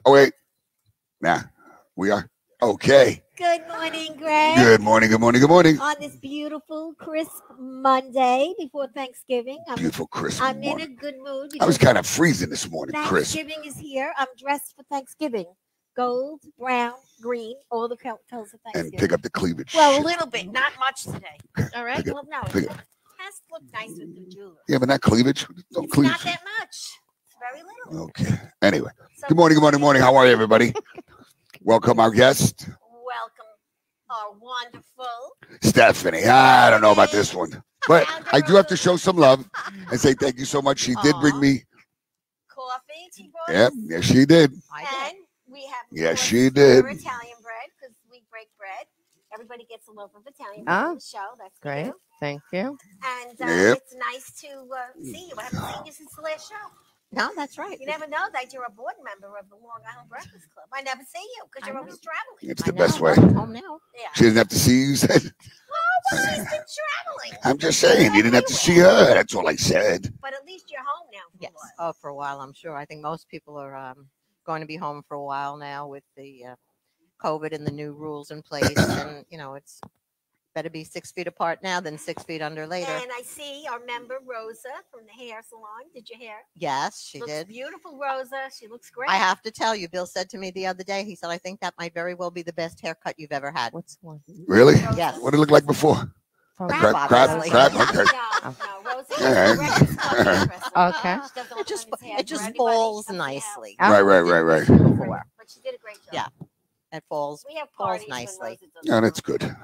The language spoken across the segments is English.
Oh, wait. Nah, we are. Okay. Good morning, Greg. Good morning, good morning, good morning. On this beautiful, crisp Monday before Thanksgiving. Beautiful, crisp I'm in morning. a good mood. I was kind of freezing this morning, Chris. Thanksgiving is here. I'm dressed for Thanksgiving. Gold, brown, green, all the colors of Thanksgiving. And pick up the cleavage. Well, a little bit, not much today. All right? Pick Well, no, it has to look nice with the jewelry. Yeah, but not cleavage. No it's cleavage. Not that much. It's very little. Okay. Anyway, good morning, good morning, morning. How are you, everybody? Welcome our guest. Welcome our wonderful Stephanie. I don't know about this one, but I do have to show some love and say thank you so much. She did bring me coffee. She brought Yep, yes, she did. And we have Yes, she did. Italian bread because we break bread. Everybody gets a loaf of Italian bread on the show. That's great. Cute. Thank you. And it's nice to see you. I haven't seen you since the last show. No, that's right. You never know that you're a board member of the Long Island Breakfast Club. I never see you because you're always traveling. It's the best way. I'm home now. Yeah. She doesn't have to see you. Said. Well, she's been traveling. I'm just saying, you didn't have to see her. That's all I said. But at least you're home now. Yes. Oh, for a while, I'm sure. I think most people are going to be home for a while now with the COVID and the new rules in place. And, you know, it's better be 6 feet apart now than 6 feet under later. And I see our member, Rosa, from the hair salon. Did your hair? Yes, she looks did. Beautiful, Rosa. She looks great. I have to tell you, Bill said to me the other day, he said, I think that might very well be the best haircut you've ever had. What's one? Really? Yes. What did it look like before? Crap, crap. Okay. No, Rosa. Okay. It just falls nicely. Right. But she did a great job. Yeah. It falls nicely. Yeah, that's good.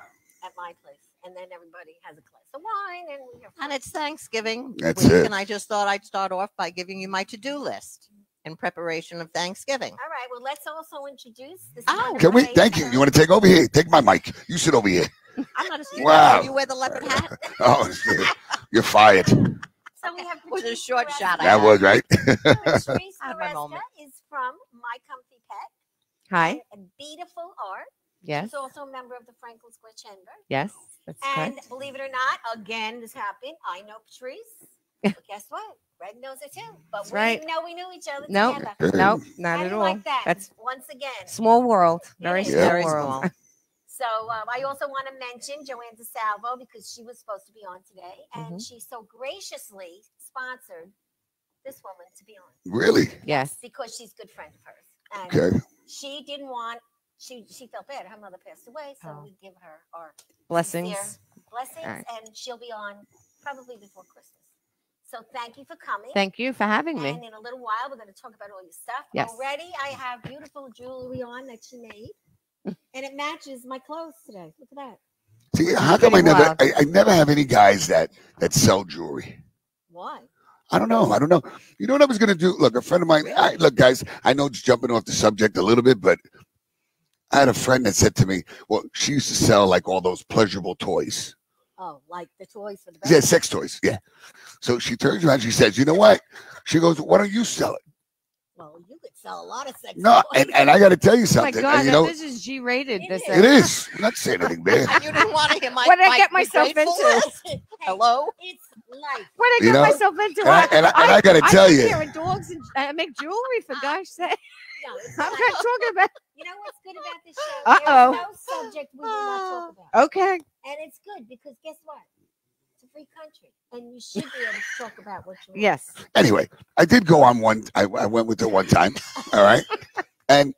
At my place. And then everybody has a glass of wine and it's Thanksgiving That's week, it. And I just thought I'd start off by giving you my to-do list in preparation of Thanksgiving. All right. Well, let's also introduce this. Can we? Thank you. You want to take over here? Take my mic. You sit over here. I'm not a student. Wow. You wear the leopard hat? Oh, you're fired. So we have was a short shot. That was right. Patrice I had my moment. is from My Comfy Pet. Hi. And Bead A Full Art. Yes. She's also a member of the Franklin Square Chamber. Yes. That's And correct. believe it or not, again, this happened. I know Patrice. But guess what? Greg knows it too. But That's we right. didn't know we knew each other Nope. together. Nope. Not How do at you all. like that? That's once again. small world. Very It is. small Very world. small. So I also want to mention Joanne DeSalvo because she was supposed to be on today, and she so graciously sponsored this woman to be on. Really? Yes. Because she's a good friend of hers. And Okay. she didn't want. She felt bad. Her mother passed away, so we give her our Blessings. sincere blessings, All right. and she'll be on probably before Christmas. So thank you for coming. Thank you for having And me. in a little while, we're going to talk about all your stuff. Yes. Already, I have beautiful jewelry on that she made, and it matches my clothes today. Look at that. See, how come I never have any guys that sell jewelry? Why? I don't know. You know what I was going to do? Look, a friend of mine, look, guys, I know it's jumping off the subject a little bit, but I had a friend that said to me, well, she used to sell like all those pleasurable toys. Oh, like the toys for the Yeah, sex toys. Yeah. So she turns around, she says, you know what? She goes, why don't you sell it? Well, you could sell a lot of sex No, toys. and I got to tell you Oh my something. God, and, you know, this is G-rated. This it is. I'm not saying anything bad. You didn't want to hear my What did I my get myself grateful into? list. Hey, Hello? It's life. What did I You get know, myself into? and I got to tell I you. take care of dogs and I make jewelry for gosh sake. No, it's I'm life. not talking about. You know what's good about this show? Uh-oh. There's no subject we do not talk about. Okay. And it's good because guess what? It's a free country. And you should be able to talk about what you want. Yes. Anyway, I did go on one. I went with her one time. All right. And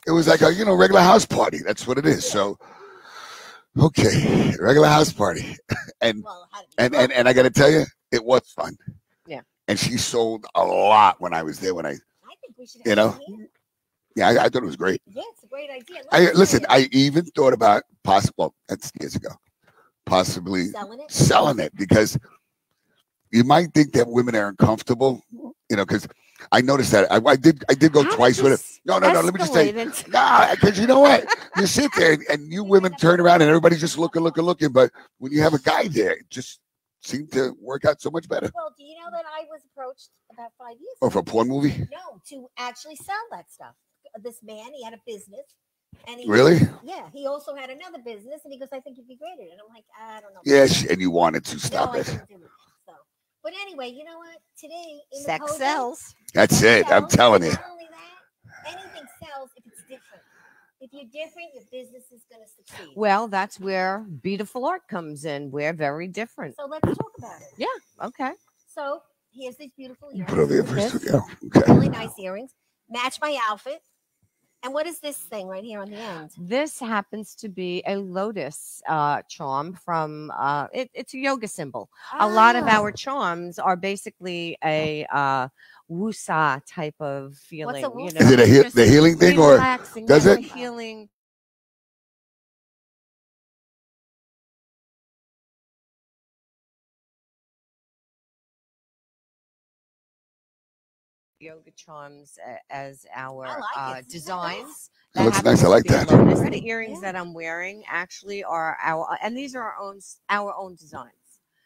it was like a, regular house party. That's what it is. So, okay, regular house party. And Well, how did you and I got to tell you, it was fun. Yeah. And she sold a lot when I was there. I think we should You have know, you here. Yeah, I thought it was great. Yeah, it's a great idea. Listen, I even thought about that's years ago, possibly selling it because you might think that women are uncomfortable, because I noticed that I did go twice with it. No. Let me just say, because you know what? You sit there and you women turn around and everybody's just looking. But when you have a guy there, it just seemed to work out so much better. Well, do you know that I was approached about 5 years Oh, ago? for a porn movie? No, to actually sell that stuff. This man, he had a business. And he Really? Yeah, he also had another business, and he goes, "I think you'd be great at it." And I'm like, "I don't know." Yes, and you wanted to stop I it. didn't do it. So, but anyway, you know what? Today, in Sex the COVID, sells. That's it. I'm telling you. Not only that, anything everything sells if it's different. If you're different, your business is going to succeed. Well, that's where Bead A Full Art comes in. We're very different. So let's talk about it. Yeah. Okay. So here's these beautiful earrings. Put over here Look at first. this. Yeah. Okay. Really nice earrings. Match my outfit. And what is this thing right here on the end? This happens to be a lotus charm from it's a yoga symbol. A lot of our charms are basically a wusa type of feeling. What's a wusa? Is it a the healing thing or relaxing, does yes, it? a healing? Yoga charms as our I like it. designs. That looks happens nice. I to like be a that. lotus. Pretty. The earrings Yeah. that I'm wearing actually are our, and these are our own designs.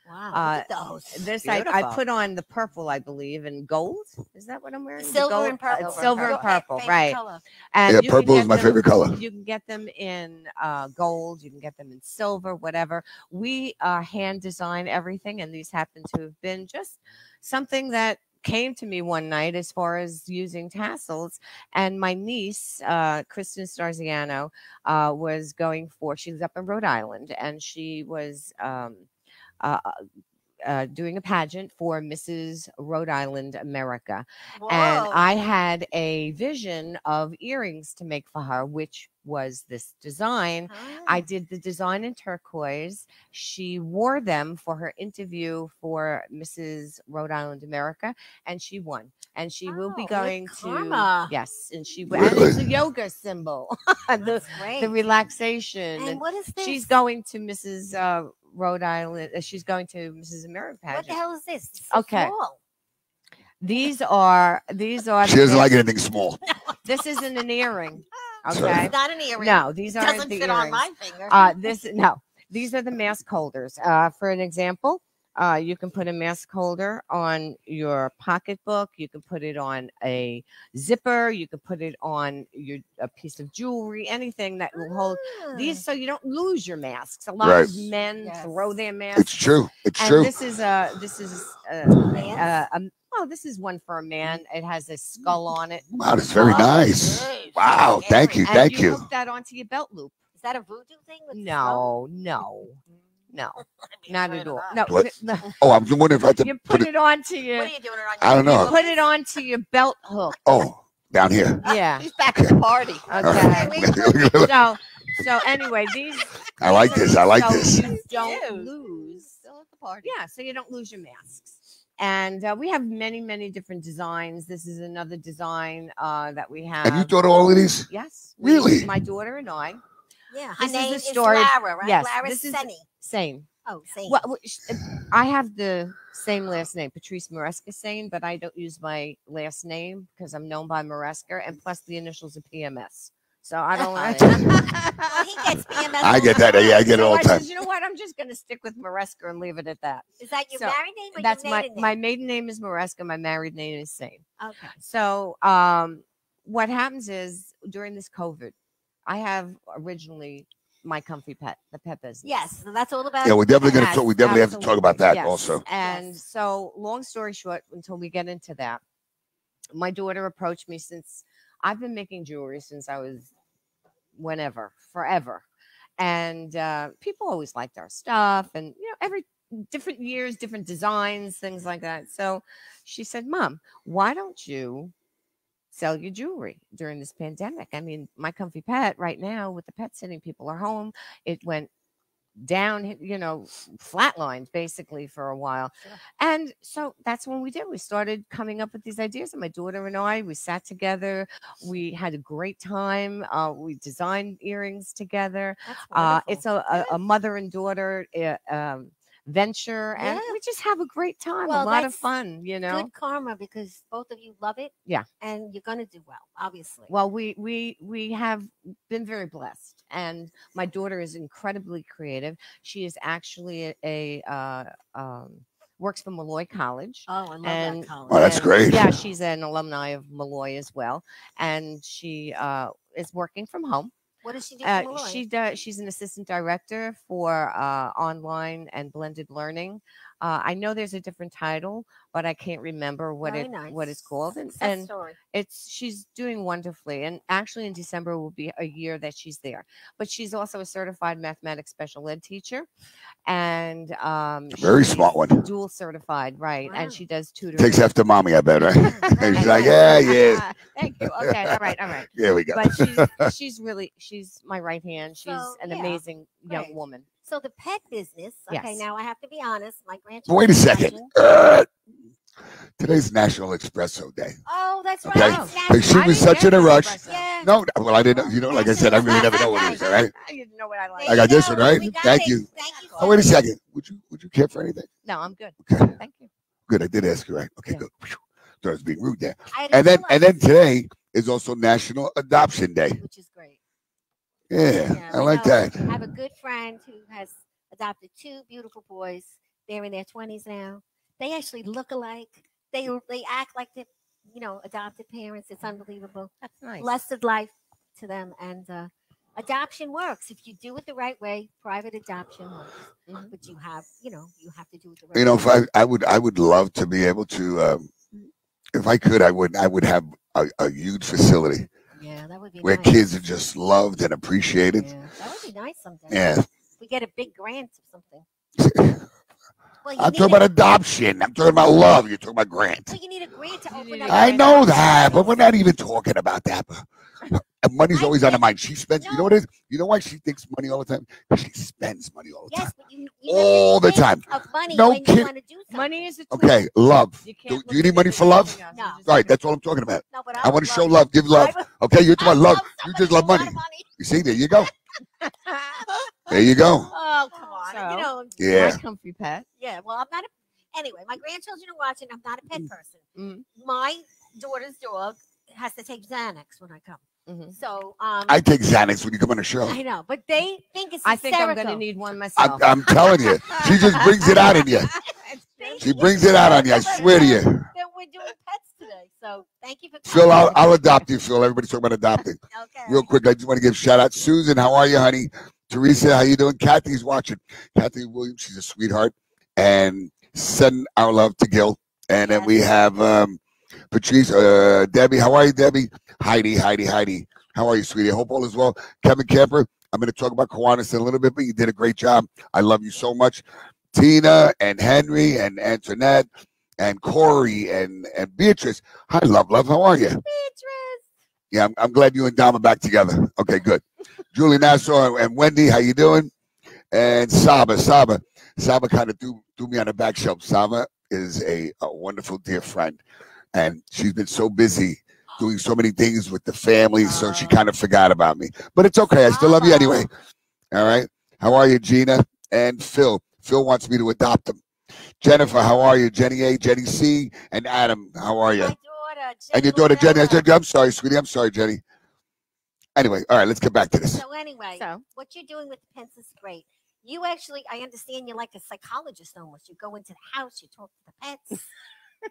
Wow, look at those. This I Beautiful. put on the purple, I believe, and gold. Is that what I'm wearing? The Silver gold? and purple. Silver and Your purple, favorite right? color. And Yeah, you can purple is get my them- favorite color. You can get them in gold. You can get them in silver, whatever. We hand design everything, and these happen to have been just something that came to me one night as far as using tassels. And my niece, Kristen Starziano, was going for. She was up in Rhode Island, and she was. Doing a pageant for Mrs. Rhode Island America. Whoa. And I had a vision of earrings to make for her, which was this design. I did the design in turquoise. She wore them for her interview for Mrs. Rhode Island America, and she won. And she will be Oh, going good to karma. yes, and she and Really? it's a yoga symbol. the That's great. the relaxation. And what is this? She's going to Mrs. Rhode Island. She's going to Mrs. America What pageant. the hell is this? It's so Okay. small. These are She the doesn't like anything small. This isn't an earring. Sorry. Okay. It's not an earring. No, these It aren't doesn't the fit earrings. on my finger. These are the mask holders. For an example, you can put a mask holder on your pocketbook. You can put it on a zipper. You can put it on a piece of jewelry. Anything that will hold these, so you don't lose your masks. A lot Right. of men Yes. throw their masks. It's true. It's And true. this is well, this is one for a man. It has a skull on it. Wow, that's very Oh, nice. great. Wow, Very thank you, scary. And thank you. hook that onto your belt loop. Is that a voodoo thing? With the skull? No, not afraid at of all. that. No, What? no. Oh, I'm wondering if I have to You put put it. it onto What your. are you doing it on I your don't know. pelvis? Put it onto your belt hook. Oh, down here. Yeah. He's back at the party. Okay. So anyway, these. I like these are this. I like so this. You don't Cute. lose. Still at the party. Yeah, so you don't lose your masks. And we have many different designs. This is another design that we have. And you thought of all of these? Yes. Really? My daughter and I. Yeah, her This is the name is story- Lara, right? yes, Lara this is- Senni. Same. Oh, Sane. Well, I have the same last name, Patrice Maresca Sane, but I don't use my last name because I'm known by Maresca, and plus the initials are PMS. So I don't like. Well, he gets PMS. I get that. Yeah, I get it So all I the time. said, you know what? I'm just going to stick with Maresca and leave it at that. Is that your So, married name or That's your my maiden name? my maiden name is Maresca. My married name is Sane. Okay. So what happens is during this COVID, I have originally my comfy pet, the pet business. Yes, so that's all about. Yeah, we're definitely gonna Yes, talk. We definitely have to talk about that yes. also. And Yes. so, long story short, until we get into that, my daughter approached me since I've been making jewelry since I was forever. And people always liked our stuff, and every different years, different designs, things like that. So she said, "Mom, why don't you sell your jewelry during this pandemic? I mean, my comfy pet right now with the pet sitting, people are home. It went down, flatlined basically for a while. Sure. And so that's when we did. We started coming up with these ideas. And my daughter and I, we sat together. We had a great time. We designed earrings together. That's wonderful. It's a mother and daughter venture, and Yeah. we just have a great time, Well, a lot of that's fun, good karma because both of you love it. Yeah. And you're going to do well, obviously. Well, we have been very blessed, and my daughter is incredibly creative. She is actually works for Malloy College. Oh, I love and- that college. Oh, that's and- great. Yeah, she's an alumni of Malloy as well, and she is working from home. What does she do for Malloy? She's an assistant director for online and blended learning I know there's a different title, but I can't remember what Very what it's called. Success story. She's doing wonderfully. And actually, in December will be a year that she's there. But she's also a certified mathematics special ed teacher, and Very she's smart one. dual certified, right? Wow. And she does tutoring. Takes after mommy, I bet, right? Very She's like, nice. yeah. Thank you. Okay, all right. There we go. But she's my right hand. She's So, an yeah, amazing young great. woman. So the pet business. Okay, Yes. now I have to be honest. My grandchildren. Wait a are second. watching. Today's National Espresso Day. Oh, that's right. Okay. It's But she national- was such in a rush. Yeah. No, well, I didn't know. You know, like I said, I really never know what it is, all right? You know what I like. There I got you this go. one, right? We got Thank it. you. Thank you. Oh, wait a second. Would you care for anything? No, I'm good. Okay. Thank you. Good. I did ask you, right? Okay, Yeah. good. Phew. Thought I was being rude there. I had a And then feeling, today is also National Adoption Day. which is great. Yeah, Yeah, I like know. that. I have a good friend who has adopted two beautiful boys. They're in their 20s now. They actually look alike. They act like they're, adopted parents. It's unbelievable. That's nice. Blessed life to them. And adoption works if you do it the right way. Private adoption works, but you have to do it the right You know, way. if I would love to be able to, if I could, I would have a huge facility Yeah, that would be where nice. kids are just loved and appreciated. Yeah, that would be nice someday. Yeah. We get a big grant or something. Well, you I'm need talking about adoption. I'm talking about love. You're talking about grant. Well, you need a grant to open need up. a I an know adoption that, but office. we're not even talking about that. Money's always on her mind. She spends. You know what it is? You know why she thinks money all the time? Because she spends money all the time. Yes, but you have All to the think time. Of money No when kid- you want to do something. Money is a tool. Okay, love. You Do can't you need money look at for it love? as anything No. else. Right, that's what I'm talking about. No, but I want to show love. love, give love. I would- Okay, you're talking I about love. love You somebody just love with a lot money. of money. You see, there you go. There you go. Oh, come on. So- Yeah. My comfy pet. Yeah, well, I'm not anyway, my grandchildren are watching. I'm not a pet person. Mm. My daughter's dog has to take Xanax when I come. Mhm. So, I take Xanax when you come on the show. I know, but they think it's I think I'm hysterical. going to need one myself. I'm telling you, she just brings it out in you. She brings it out on you. I swear to you. That we're doing pets today. So, thank you for Phil, coming. I'll adopt you, Phil. Everybody's talking about adopting. Okay. Real quick, I just want to give shout out. Susan, how are you, honey? Teresa, how you doing? Kathy's watching. Kathy Williams, she's a sweetheart. And send our love to Gil. And then we have Patrice, Debbie. How are you, Debbie? Heidi. How are you, sweetie? I hope all is well. Kevin Camper, I'm going to talk about Kiwanis in a little bit, but you did a great job. I love you so much. Tina and Henry and Antoinette and Corey and Beatrice. Hi, love. How are you? Beatrice. Yeah, I'm glad you and Dom are back together. Okay, good. Julie Nassau and Wendy, how you doing? And Saba kind of threw me on the back shelf. Saba is a wonderful dear friend, and she's been so busy doing so many things with the family, so she kind of forgot about me. But it's okay. I still love you anyway. All right. How are you, Gina and Phil? Phil wants me to adopt him. Jennifer, how are you? Jenny A, Jenny C, and Adam, how are you? My daughter. And your daughter Jenny. I'm sorry, sweetie. I'm sorry, Jenny. Anyway, all right, let's get back to this. So anyway, So- what you're doing with the pets is great. You actually, I understand you're like a psychologist almost. You go into the house, you talk to the pets,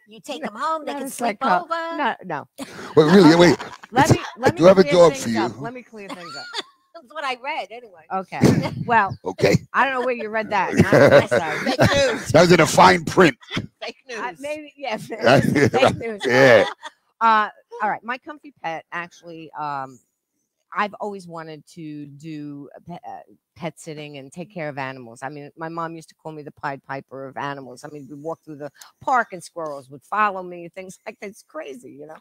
you take them home, they Not can a sleep psycho- over. No. Wait, really? Wait. Let me do have a clear dog things for you. up. Let me clear things up. That's what I read anyway. Okay. Well, Okay. I don't know where you read that. Not on my side. Fake news. That was in a fine print. Fake news. Maybe, yeah. Yeah. Fake news. Yeah. All right. My comfy pet actually, I've always wanted to do pet sitting and take care of animals. I mean, my mom used to call me the Pied Piper of animals. I mean, we'd walk through the park and squirrels would follow me, things like that. It's crazy, you know.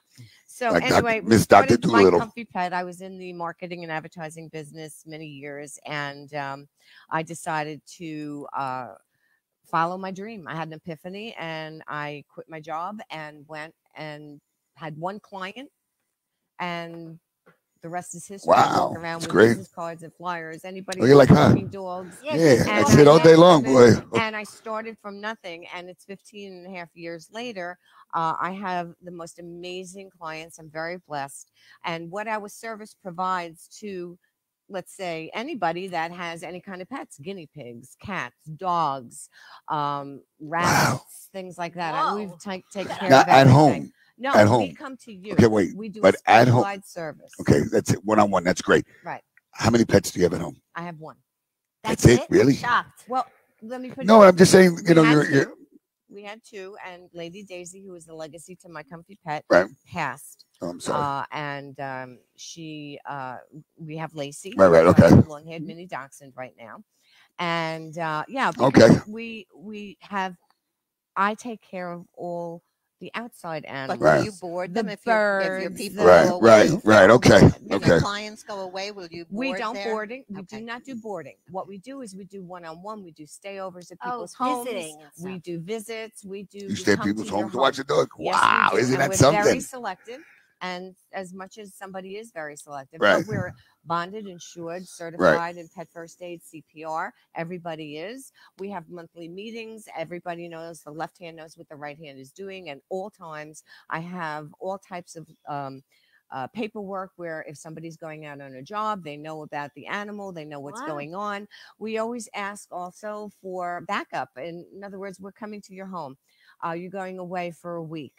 So Like anyway, Miss Dr. what is my Dolittle. comfy pet? I was in the marketing and advertising business many years, and I decided to follow my dream. I had an epiphany, and I quit my job and went and had one client, and the rest is history. I Wow, walk around that's with great. business cards and flyers. Anybody Oh, you're like, huh? walking dogs. Yeah, Yeah, she's that's walking it all day long, boy. And I started from nothing, and it's 15 and a half years later. I have the most amazing clients. I'm very blessed. And what our service provides to, let's say, anybody that has any kind of pets, guinea pigs, cats, dogs, rabbits, things like that. Whoa. We've taken care Now, of at everything. home. No, At we home. come to you. Okay, wait, We do but a at home- specialized service. Okay, that's it. One-on-one. That's great. Right. How many pets do you have at home? I have one. That's it? Really? Shocked. Well, let me put No, it. I'm just saying, We had you're two. We had two, and Lady Daisy, who was the legacy to my comfy pet, right. passed. Oh, I'm sorry. And we have Lacey, Right, who's okay. our long-haired mini dachshund right now. And yeah, Okay. because we have, I take care of all the outside animals. But will you board them if your birds, people Right, go away? right, okay, If okay. your clients go away, will you board We don't there? boarding. We Okay. do not do boarding. What we do is we do one-on-one. We do stayovers at Oh, people's homes. visiting and We stuff. do visits. We You stay at come people's to your homes to watch home. the dog. Yes, Wow, we do. isn't And that we're something? very selective. And as much as somebody is very selective, Right. but we're bonded, insured, certified in Pet First Aid CPR. Everybody is. We have monthly meetings. Everybody knows, the left hand knows what the right hand is doing. And all times, I have all types of paperwork where if somebody's going out on a job, they know about the animal, they know what's Wow. going on. We always ask also for backup. In other words, we're coming to your home. You're going away for a week.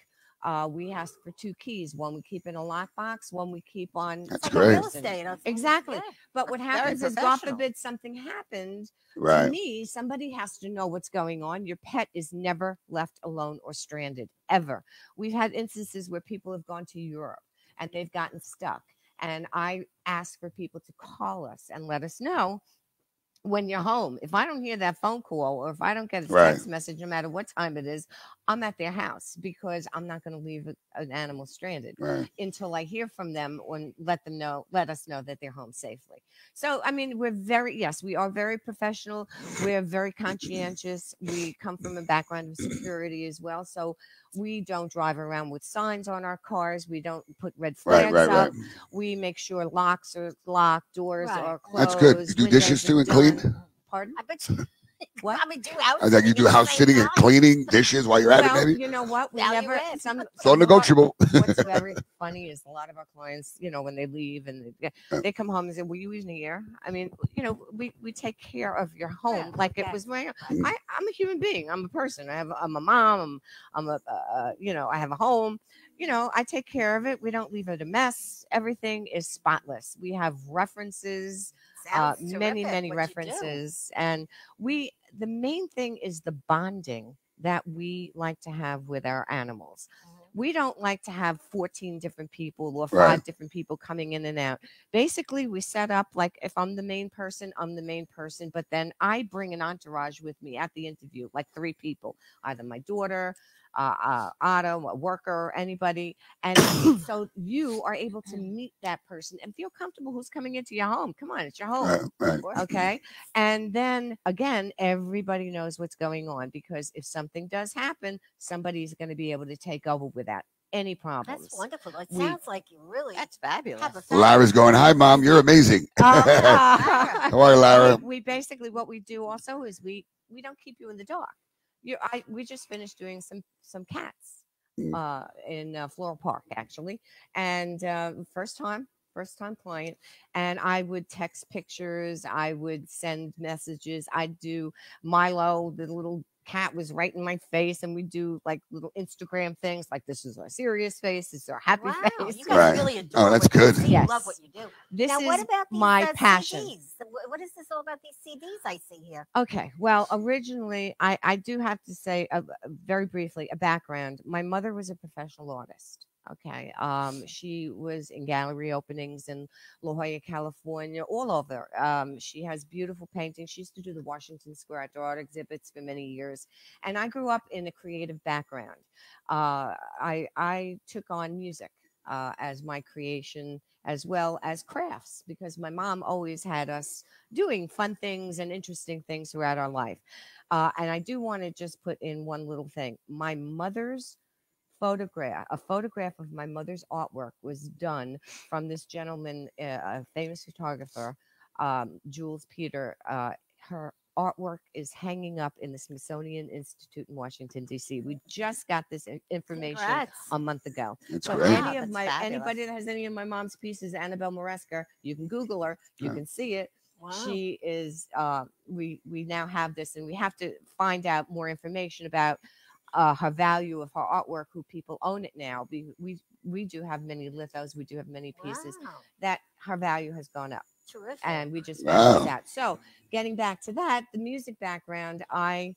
We ask for 2 keys. One we keep in a lockbox. One we keep on. That's Like great. real estate. Exactly. Yeah. But what Very happens is, God professional. forbid something happened to Right. me, somebody has to know what's going on. Your pet is never left alone or stranded, ever. We've had instances where people have gone to Europe and they've gotten stuck. And I ask for people to call us and let us know when you're home. If I don't hear that phone call or if I don't get a Right. text message, no matter what time it is, I'm at their house because I'm not going to leave an animal stranded Right. until I hear from them or let us know that they're home safely. So, I mean, we are very professional. We're very conscientious. We come from a background of security as well. So we don't drive around with signs on our cars. We don't put red Right, flags right, up. right. We make sure locks are locked, doors Right. are closed. That's good. You do dishes too and clean? Pardon? I bet you What? probably do house I was like, you sitting do at the house same sitting and time. cleaning dishes while you're at it, Well, maybe? you know what? We Value never. add. Some It's all of our- negotiable. What's very funny is a lot of our clients, when they leave and they come home and say, "Were you even here?" I mean, we take care of your home Yeah, like it okay. was my. Mm. I'm a human being. I'm a person. I'm a mom. I'm a I have a home. I take care of it. We don't leave it a mess. Everything is spotless. We have references. Sounds Many terrific, what you do. references, and the main thing is the bonding that we like to have with our animals. We don't like to have 14 different people or 5 Right. different people coming in and out. Basically, we set up like if I'm the main person, I'm the main person, but then I bring an entourage with me at the interview, like 3 people, either my daughter, Otto, a worker, anybody. And so you are able to meet that person and feel comfortable who's coming into your home. Come on, it's your home. Right, right. Okay. And then again, everybody knows what's going on because if something does happen, somebody's going to be able to take over without any problems. That's wonderful. It We- sounds like you really That's fabulous. have a Lara's going, hi, Mom. You're amazing. How are you, Lara? We basically what we do also is we don't keep you in the dark. We just finished doing some cats in Floral Park actually, and first time client, and I would text pictures, I would send messages, I'd do Milo, the little cat was right in my face, and we do like little Instagram things like this is our serious face, this is our happy Wow, face. you guys Right. really adore Oh, that's what you good. do. Yes. You love what you do. This Now, is what about these, my passion. CDs? What is this all about these CDs I see here? Okay. Well, originally, I do have to say very briefly a background. My mother was a professional artist. Okay. She was in gallery openings in La Jolla, California, all over. She has beautiful paintings. She used to do the Washington Square Outdoor Art exhibits for many years. And I grew up in a creative background. I took on music as my creation as well as crafts because my mom always had us doing fun things and interesting things throughout our life. And I do want to just put in one little thing. My mother's a photograph of my mother's artwork was done from this gentleman, a famous photographer, Jules Peter. Her artwork is hanging up in the Smithsonian Institute in Washington, D.C. We just got this information Congrats. a month ago. That's So great. Wow, any of that's anybody that has any of my mom's pieces, Annabelle Maresca, you can Google her, you Yeah. can see it. Wow. She is. We now have this, and we have to find out more information about her value of her artwork, who people own it now. We do have many lithos, we do have many pieces Wow. that her value has gone up. Terrific. and we just found this Wow. out. So getting back to that, the music background, I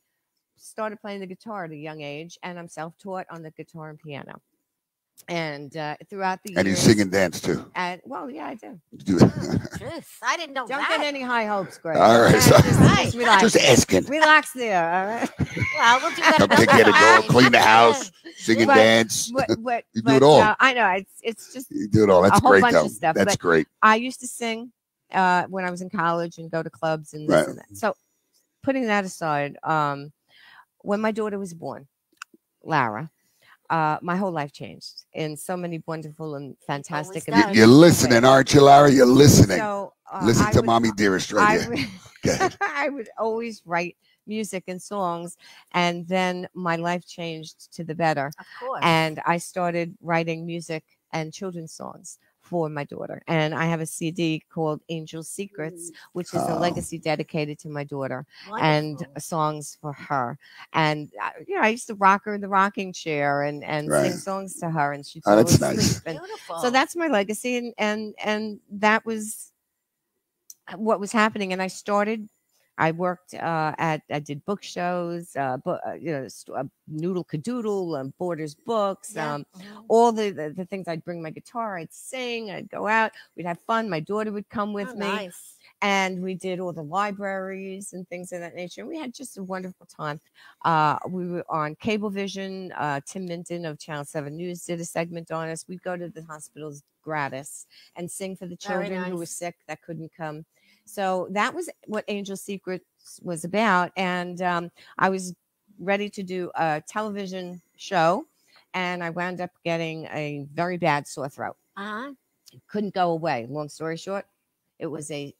started playing the guitar at a young age, and I'm self-taught on the guitar and piano. And throughout the And you years, sing and dance too. and well, yeah, I do. You do. Truth. I didn't know Don't that. get any high hopes, Greg. All right, Okay? so- Just relax. Just asking. Relax there. All right. Well, we'll do that. Come another take care of the time. dog, clean the house, sing and But- dance. But You do it all. I know it's just You do it all. That's a whole great, bunch though. of stuff, That's but- great. I used to sing when I was in college and go to clubs and this Right. and that. So putting that aside, when my daughter was born, Lara, my whole life changed in so many wonderful and fantastic. does. amazing You're listening, ways. aren't you, Larry? You're listening. So Listen I to would- Mommy Dearest right I here. would, Okay. I would always write music and songs, and then my life changed to the better. Of course. And I started writing music and children's songs for my daughter. And I have a CD called Angel Secrets, which is a Oh. legacy dedicated to my daughter and Wonderful. songs for her. And I used to rock her in the rocking chair and Right. sing songs to her, and she'd Oh, fall that's asleep. nice. And Beautiful. so that's my legacy, and that was what was happening. And I worked I did book shows, Noodle Cadoodle, Borders Books, Yeah. all the things. I'd bring my guitar, I'd sing, I'd go out, we'd have fun. My daughter would come with me, Nice. and we did all the libraries and things of that nature. We had just a wonderful time. We were on Cablevision. Tim Minton of Channel 7 News did a segment on us. We'd go to the hospitals gratis and sing for the Very children who were nice. sick that couldn't come. So that was what Angel Secrets was about. And I was ready to do a television show, and I wound up getting a very bad sore throat. Uh-huh. It couldn't go away. Long story short, it was a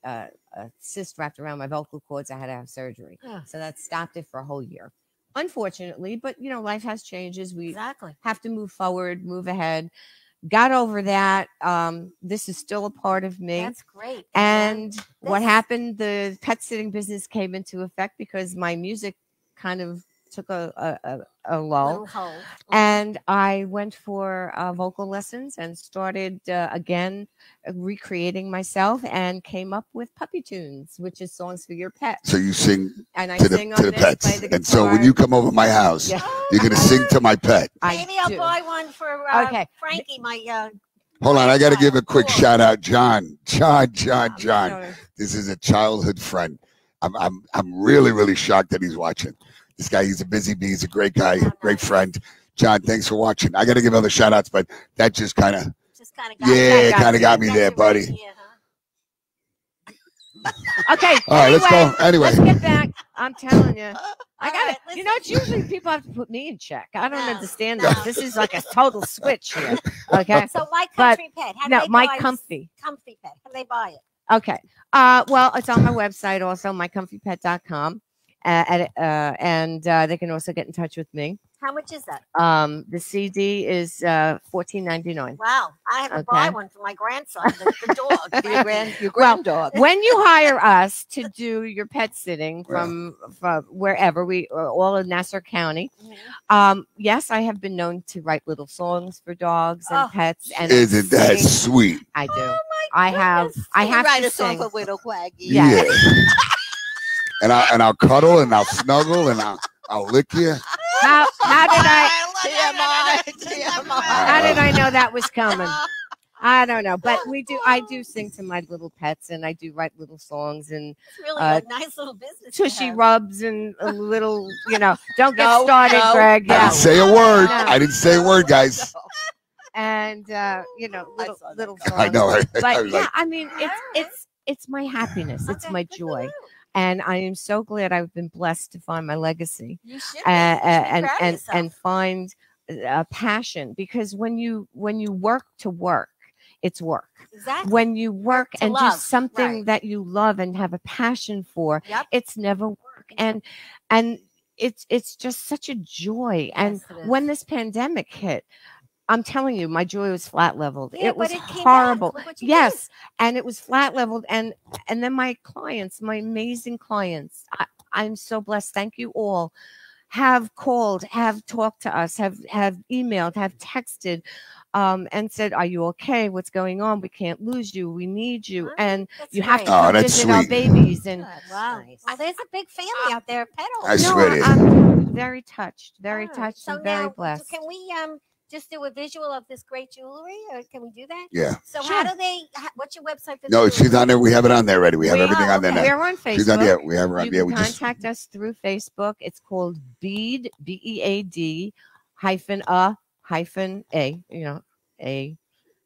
cyst wrapped around my vocal cords. I had to have surgery. Yeah. So that stopped it for a whole year. Unfortunately, but life has changes. We Exactly. have to move forward, move ahead. Got over that. This is still a part of me. That's great. And what This- happened, the pet sitting business came into effect because my music kind of took a lull. Little hole. And I went for vocal lessons and started again recreating myself, and came up with Puppy Tunes, which is songs for your pet. So you sing And I to the sing on to the this, play pets. the And so when guitar. you come over my house, Yeah. you're gonna sing to my pet. Maybe I'll do. buy one for Okay. Frankie, my Hold on, I got to give a quick Cool. shout out, John. John. So, This is a childhood friend. I'm really shocked that he's watching. This guy, he's a busy bee. He's a great guy, great friend. John, thanks for watching. I got to give other shout outs, but that just kind of, just kind of got yeah, got kind you. of got me there, buddy. okay. All right, let's go. Anyway. Let's get back. I'm telling you. I All got right, it. You know, it's listen. usually people have to put me in check. I don't No, understand no. this. This is like a total switch here. Okay. So my But- country pet. How do No, they my buy comfy. comfy pet? How do they buy it? Okay. Well, it's on my website also, mycomfypet.com. And they can also get in touch with me. How much is that? The CD is $14.99. Wow, I have to Okay. buy one for my grandson, the dog. Your Well, granddog. When you hire us to do your pet sitting from wherever all in Nassau County, yes, I have been known to write little songs for dogs and Oh, pets. And Isn't that sing. sweet? I do. Oh I have. I You have write to a song sing. for Widow Quaggy. Yeah. And I'll cuddle and I'll snuggle and I'll lick you. How did I? TMI. How did I know that was coming? I don't know, but I do sing to my little pets, and I do write little songs and It's really Uh, a nice little business. to tushy have. rubs and a little, Don't get No, started, no, Greg. I Yeah. didn't say a word. No. I didn't say a word, guys. And I little saw that little coming. songs. I know. I But was yeah, like, I mean, it's my happiness. It's Okay, my good for joy, you. and I am so glad I've been blessed to find my legacy You should be. You should be and proud of and yourself. and find a passion, because when you work to work, it's work. Exactly. When you work to and do love, something right. that you love and have a passion for, Yep. it's never work. And it's just such a joy. And Yes, it is. when this pandemic hit, I'm telling you, my joy was flat leveled. Yeah, It was but it came back. horrible. Look what you Yes, and it was flat leveled. And then my clients, my amazing clients, I'm so blessed. Thank you all. Have called, have talked to us, have emailed, have texted. and said, "Are you okay? What's going on? We can't lose you. We need you, Oh, and that's you have to great. Oh, come that's visit our sweet. babies." And That's Wow. nice. Well, there's a big family out there, pet I owners. no, swear it is. I'm very touched, very All right. touched, So and very now, blessed. can we just do a visual of this great jewelry, or can we do that? Yeah. So Sure. how do they? What's your website for the No, jewelry? she's on there. We have it on there already. We have everything on there okay. now. We're on Facebook. She's on there. We have her on. You Yeah, can we just. contact us through Facebook. It's called Bead BEAD hyphen a hyphen a a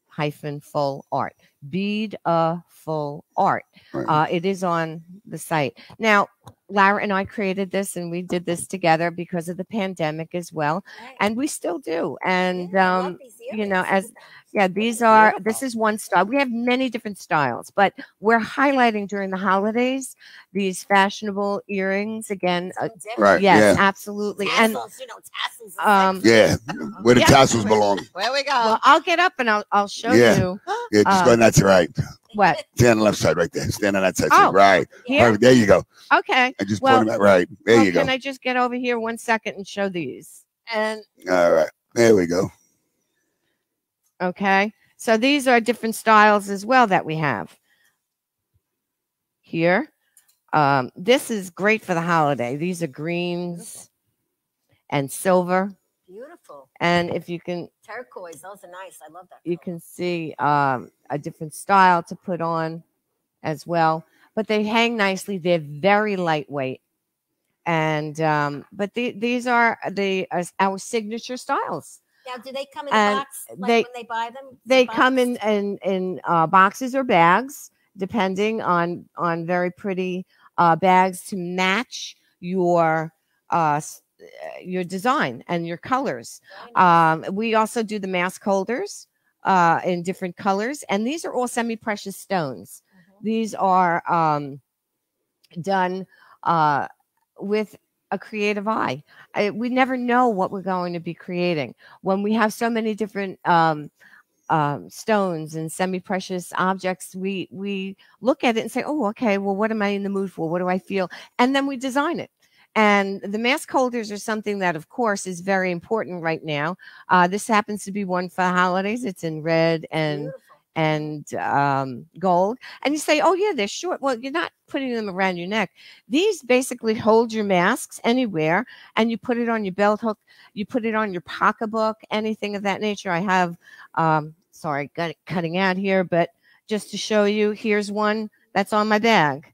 hyphen full art. Bead A Full Art. Right. It is on the site. Now, Lara and I created this, and we did this together because of the pandemic as well, Right. and we still do. And Yeah, I love these earrings. these Yeah, are. beautiful. This is one style. We have many different styles, but we're highlighting during the holidays these fashionable earrings again. Something different. Right. Yes, Yeah. absolutely. And Tassels, tassels. are um, sexy. Yeah. Where the Yeah. tassels belong. Where we go. well, I'll get up and I'll show Yeah. you Yeah. Just go on that side. Right. what. Stand on the left side right there. Stand on that side. Oh, Right. Yeah. Perfect. There you go. Okay. And just Well- point them out. Right. There Well, you go. can I just get over here 1 second and show these? And All right. There we go. okay, so these are different styles as well that we have here. This is great for the holiday. These are greens and silver, Beautiful. and if you can, Turquoise. Those are nice. I love that. you color. can see a different style to put on as well. But they hang nicely. They're very lightweight, and these are our signature styles. Now, do they come in and a box like they- when they buy them? They Boxed? come in boxes or bags, depending on very pretty bags to match your design and your colors. Very nice. We also do the mask holders in different colors, and these are all semi-precious stones. Mhm. These are done with a creative eye. We never know what we're going to be creating when we have so many different stones and semi-precious objects. We look at it and say, "Oh, okay. Well, what am I in the mood for? What do I feel?" And then we design it. And the mask holders are something that, of course, is very important right now. This happens to be one for the holidays. It's in red Beautiful. and gold. And you say, "Oh yeah, they're short." Well, you're not putting them around your neck. These basically hold your masks anywhere, and you put it on your belt hook, you put it on your pocketbook, anything of that nature. I have sorry, got it cutting out here, but just to show you, here's one that's on my bag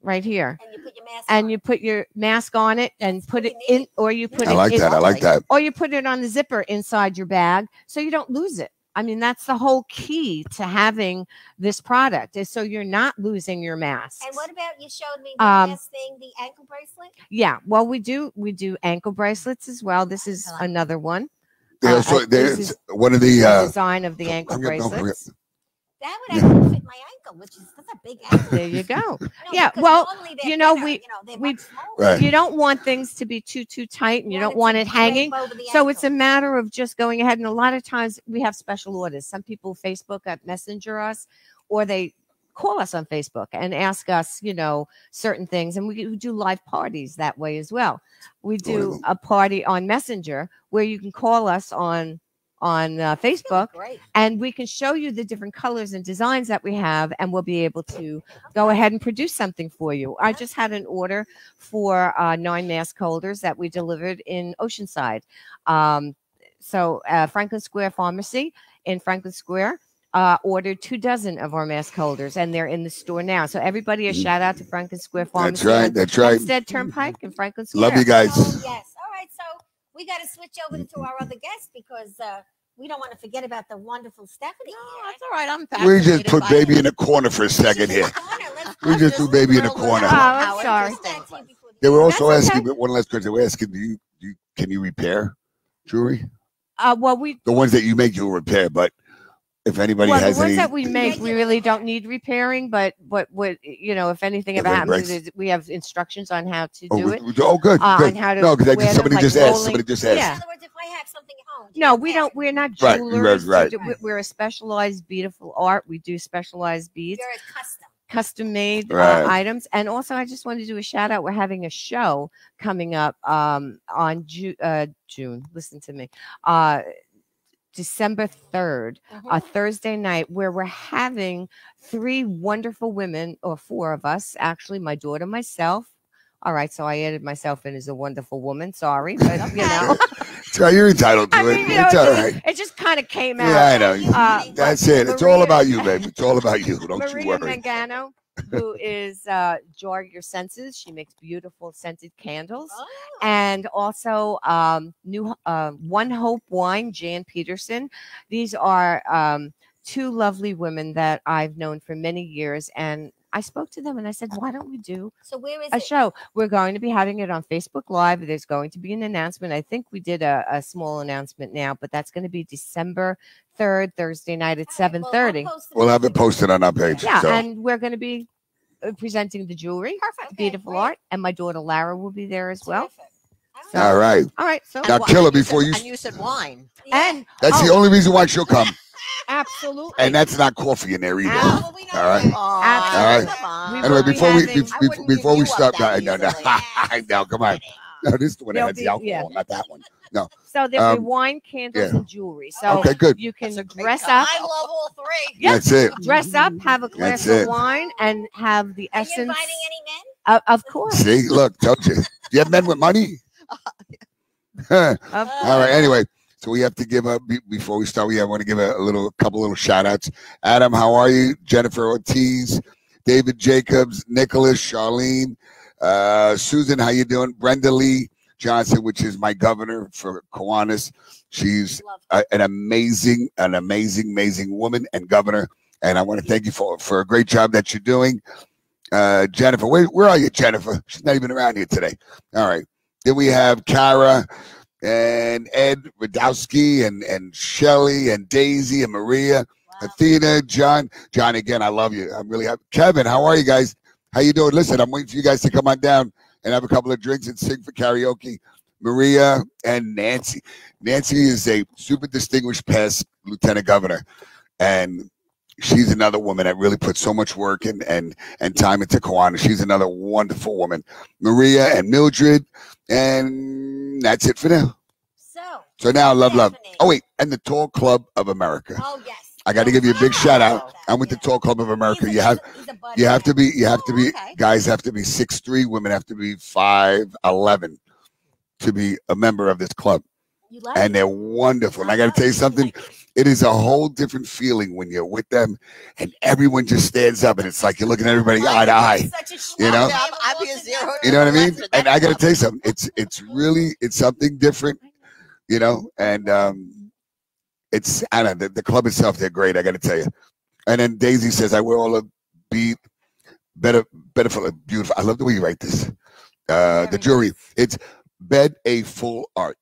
right here. And you put your mask And on. you put your mask on it and That's put it pretty in, neat. or you put I it like in, that. I like that. or you put it on the zipper inside your bag so you don't lose it. I mean, that's the whole key to having this product, is so you're not losing your mask. And what about, you showed me the Um, last thing, the ankle bracelet? Yeah, well, we do ankle bracelets as well. This is I like another one. There's, This there's is one of a the. design of the ankle don't forget- bracelets. That would actually fit my ankle, which is that's a big ankle. There you go. No, Yeah, because well, normally they're you know, thinner, we- they're we- much smaller. Right. You don't want things to be too tight, and you don't want to it hanging. drape over the So it's a ankle. matter of just going ahead. And a lot of times we have special orders. Some people Facebook Messenger us, or they call us on Facebook and ask us, certain things. And we do live parties that way as well. We do a party on Messenger where you can call us on Facebook, Great. and we can show you the different colors and designs that we have, and we'll be able to go ahead and produce something for you. I just had an order for 9 mask holders that we delivered in Oceanside. So Franklin Square Pharmacy in Franklin Square ordered 2 dozen of our mask holders, and they're in the store now. So everybody, a shout out to Franklin Square Pharmacy. That's right. on That's right. Hempstead Turnpike in Franklin Square. Love you guys. Oh, yes. All right. So we got to switch over to our other guest because we don't want to forget about the wonderful Stephanie. No, that's all right. I'm We just fascinated put by baby it. in a corner for a second here. Let's We just threw baby in a corner. Oh, I'm How sorry. interesting it was. They were also That's asking, one last question. They were asking, can you repair jewelry? Well, we The ones that you make, you'll repair. But if anybody well, has the ones any, that we make, we really don't need repairing. But what if anything If ever it happens, breaks. we have instructions on how to do it. Oh, good. On Good. how to No, because wear them, somebody like just asked. rolling. Somebody just In asked. Yeah. other words, if I have something at home. No, we don't. We're not Right, jewelers. right. We're a specialized beautiful art. We do specialized beads, You're a custom. custom made Right. items. And also, I just wanted to do a shout out. We're having a show coming up on June. Listen to me. December 3rd, a Thursday night, where we're having 3 wonderful women, or 4 of us, actually, my daughter, myself. All right, so I added myself in as a wonderful woman. Sorry, but you know. So you're entitled to it. You know, It's all right. it just kind of came out. Yeah, I know. That's it. It's all about you, baby. It's all about you. Don't Maria you worry. Mangano, who is Jar Your Senses. She makes beautiful scented candles. And also new One Hope Wine, Jan Peterson. These are 2 lovely women that I've known for many years. And I spoke to them and I said, why don't we do a show? We're going to be having it on Facebook Live. There's going to be an announcement. I think we did a small announcement now, but that's going to be December 3rd, Thursday night at 7:30. We'll have it posted on our page. Yeah, so. and we're going to be presenting the jewelry. Perfect. Bead A Full Art. And my daughter Lara will be there as well. So, all right. All right. So now kill her before you. And you said wine. And that's the only reason why she'll come. Absolutely. And that's not coffee in there either. All right. All right. Anyway, before we start, no, come on. No, this is the one that has the alcohol, not that one. No. So there'll be wine, candles, and jewelry. So okay, good. You can dress up. I love all 3. Yep. That's it. Dress up, have a glass of wine, and have the essence. Are you inviting any men? Of course. See, look, told you. Do you have men with money? All right. Anyway, so we have to give up before we start. I want to give a couple little shout outs. Adam, how are you? Jennifer Ortiz, David Jacobs, Nicholas, Charlene, Susan, how you doing? Brenda Lee Johnson, which is my governor for Kiwanis. She's an amazing woman and governor. And I want to thank you for a great job that you're doing. Jennifer, where are you, Jennifer? She's not even around here today. All right. Then we have Kara and Ed Radowski and Shelly and Daisy and Maria, Athena, John. John, again, I love you. I'm really happy. Kevin, how are you guys? How you doing? Listen, I'm waiting for you guys to come on down and have a couple of drinks and sing for karaoke. Maria and Nancy. Nancy is a super distinguished past lieutenant governor, and she's another woman that really put so much work and time into Kiwanis. She's another wonderful woman. Maria and Mildred, and that's it for now. So now, love. Oh wait, and the Tall Club of America. Oh yes. I got to give you a big shout out. I'm with the Tall Club of America. You have to be, guys have to be 6'3", women have to be 5'11" to be a member of this club. And they're wonderful. And I got to tell you something. It is a whole different feeling when you're with them and everyone just stands up and it's like you're looking at everybody eye to eye. You know? You know what I mean? And I got to tell you something. It's something different, you know, and I don't know, the club itself, they're great, I got to tell you. And then Daisy says, I wear all the better for beautiful. I love the way you write this. The jewelry. It's Bead A Full Art.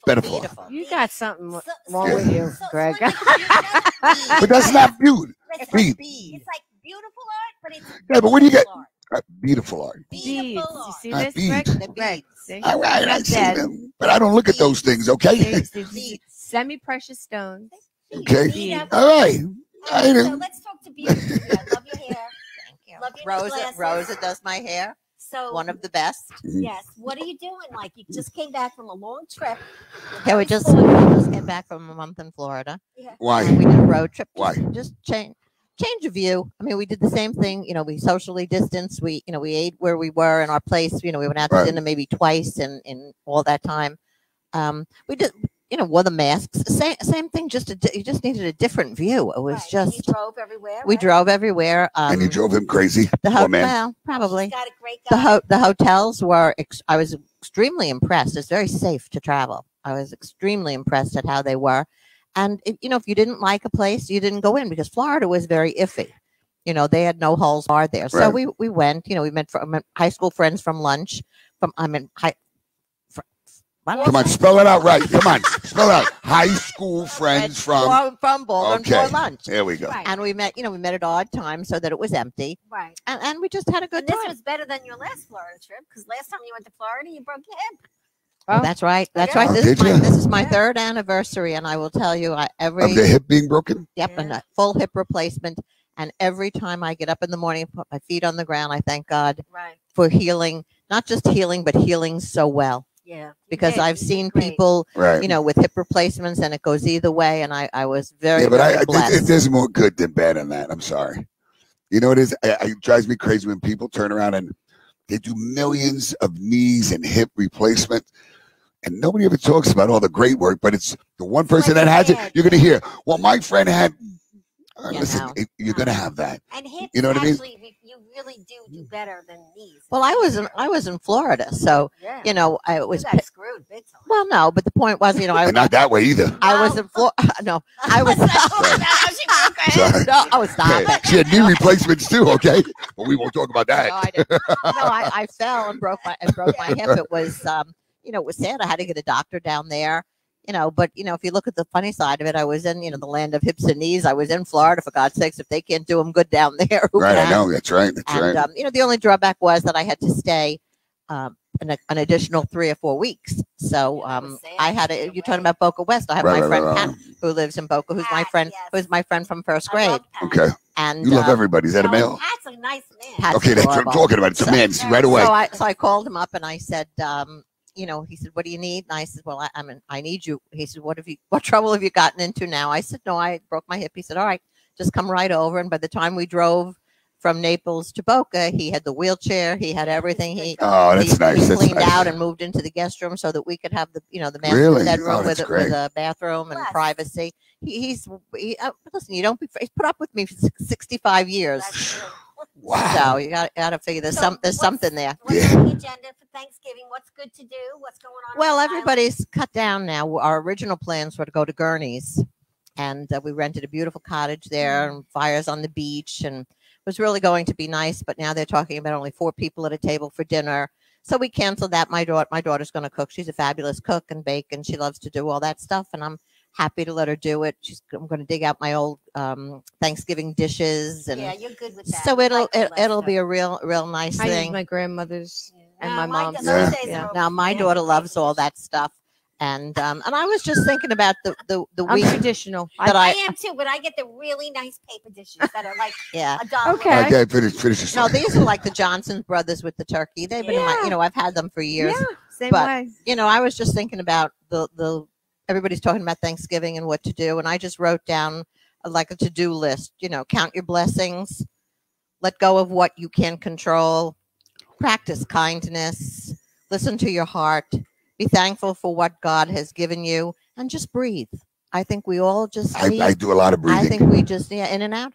Better full art. You got something wrong with you, Greg. But that's not beauty. It's like beautiful art, but it's but what do you get? Beautiful art. Beads. You see Not this, Greg? beads. The beads. See? All right, I see them, but I don't look at those things, okay? Semi-precious stones. Okay. All right. So let's talk to beauty. I love your hair. Thank you. Love your glasses. Rosa does my hair. So one of the best. Yes. What are you doing? Like you just came back from a long trip. Yeah, we just came back from a month in Florida. Yeah. Why? We did a road trip. Why? Just change of view. I mean, we did the same thing. You know, we socially distanced. We ate where we were in our place. You know, we went out to dinner maybe twice in all that time. We did. Wore the masks. Same thing. You just needed a different view. It was just. You drove everywhere. We drove everywhere. And you drove him crazy. Well, probably. Got a great guy. The hotels were. I was extremely impressed. It's very safe to travel. I was extremely impressed at how they were. And if you didn't like a place, you didn't go in because Florida was very iffy. They had no holes barred there. So we went. We met high school friends from lunch. Come on, spell it out right. Come on, spell it out. High school friends from Baldwin for lunch. There we go. Right. And we met at odd times so that it was empty. Right. And we just had a good time. This was better than your last Florida trip because last time you went to Florida, you broke your hip. Oh, that's right. That's right. This is my third anniversary, and I will tell you, of the hip being broken. Yep, and a full hip replacement. And every time I get up in the morning, put my feet on the ground, I thank God for healing, not just healing, but healing so well. Yeah. because I've seen people, Right. you know, with hip replacements and it goes either way. And I was very, Yeah, but very blessed. there's more good than bad in that. I'm sorry. You know what it is? It drives me crazy when people turn around and they do millions of knees and hip replacement, and nobody ever talks about all the great work. But it's the one person that has it. You're going to hear, well, my friend had. Listen, you're going to have that. And hips, you know what actually, I mean? You really do better than knees. Well, I was in Florida, so you know, I was screwed big time. Well, no, but the point was, you know, I not that way either. I was in Florida. No, I was. Sorry. No, oh, stop it. She had knee replacements too. Okay, but we won't talk about that. No, I didn't. No, I fell and broke my hip. It was, you know, it was sad. I had to get a doctor down there. You know, but you know, if you look at the funny side of it, I was in, you know, the land of hips and knees. I was in Florida, for God's sakes. If they can't do them good down there, who right? can? I know that's right. That's and, right. You know, the only drawback was that I had to stay an additional 3 or 4 weeks. So I had a. You're talking about Boca West. I have my friend Pat, who lives in Boca, who's my friend, who's my friend from first grade. Okay. And you love everybody. Is that a male? Pat's a nice man. Pat's okay, that's what I'm talking about. It's a man. Right away. So I called him up and I said. You know, he said, "What do you need?" And I said, "Well, I need you." He said, "What trouble have you gotten into now?" I said, "No, I broke my hip." He said, "All right, just come right over." And by the time we drove from Naples to Boca, he had the wheelchair, he had everything. That's nice. He cleaned out and moved into the guest room so that we could have the, you know, the master bedroom with a bathroom and privacy. Listen, you don't be. He's put up with me for 65 years. Wow. So you got to figure there's something there. What's on the agenda for Thanksgiving? What's good to do? What's going on? Well, everybody's cut down now. Our original plans were to go to Gurney's, and we rented a beautiful cottage there, and fires on the beach, and it was really going to be nice. But now they're talking about only 4 people at a table for dinner, so we canceled that. My daughter's going to cook. She's a fabulous cook and bake, and she loves to do all that stuff, and I'm happy to let her do it. I'm going to dig out my old Thanksgiving dishes, and you're good with that. So it'll be a real nice I thing. use my grandmother's and my mom's. Now my daughter loves all that stuff, and I was just thinking about the week traditional. I am too, but I get the really nice paper dishes that are like $1. Okay, finish. No, these are like the Johnson brothers with the turkey. They've been, you know, I've had them for years. Yeah, same way. You know, I was just thinking about the. Everybody's talking about Thanksgiving and what to do. And I just wrote down like a to-do list, you know, count your blessings, let go of what you can't control, practice kindness, listen to your heart, be thankful for what God has given you, and just breathe. I think we all just I do a lot of breathing. I think we just, in and out.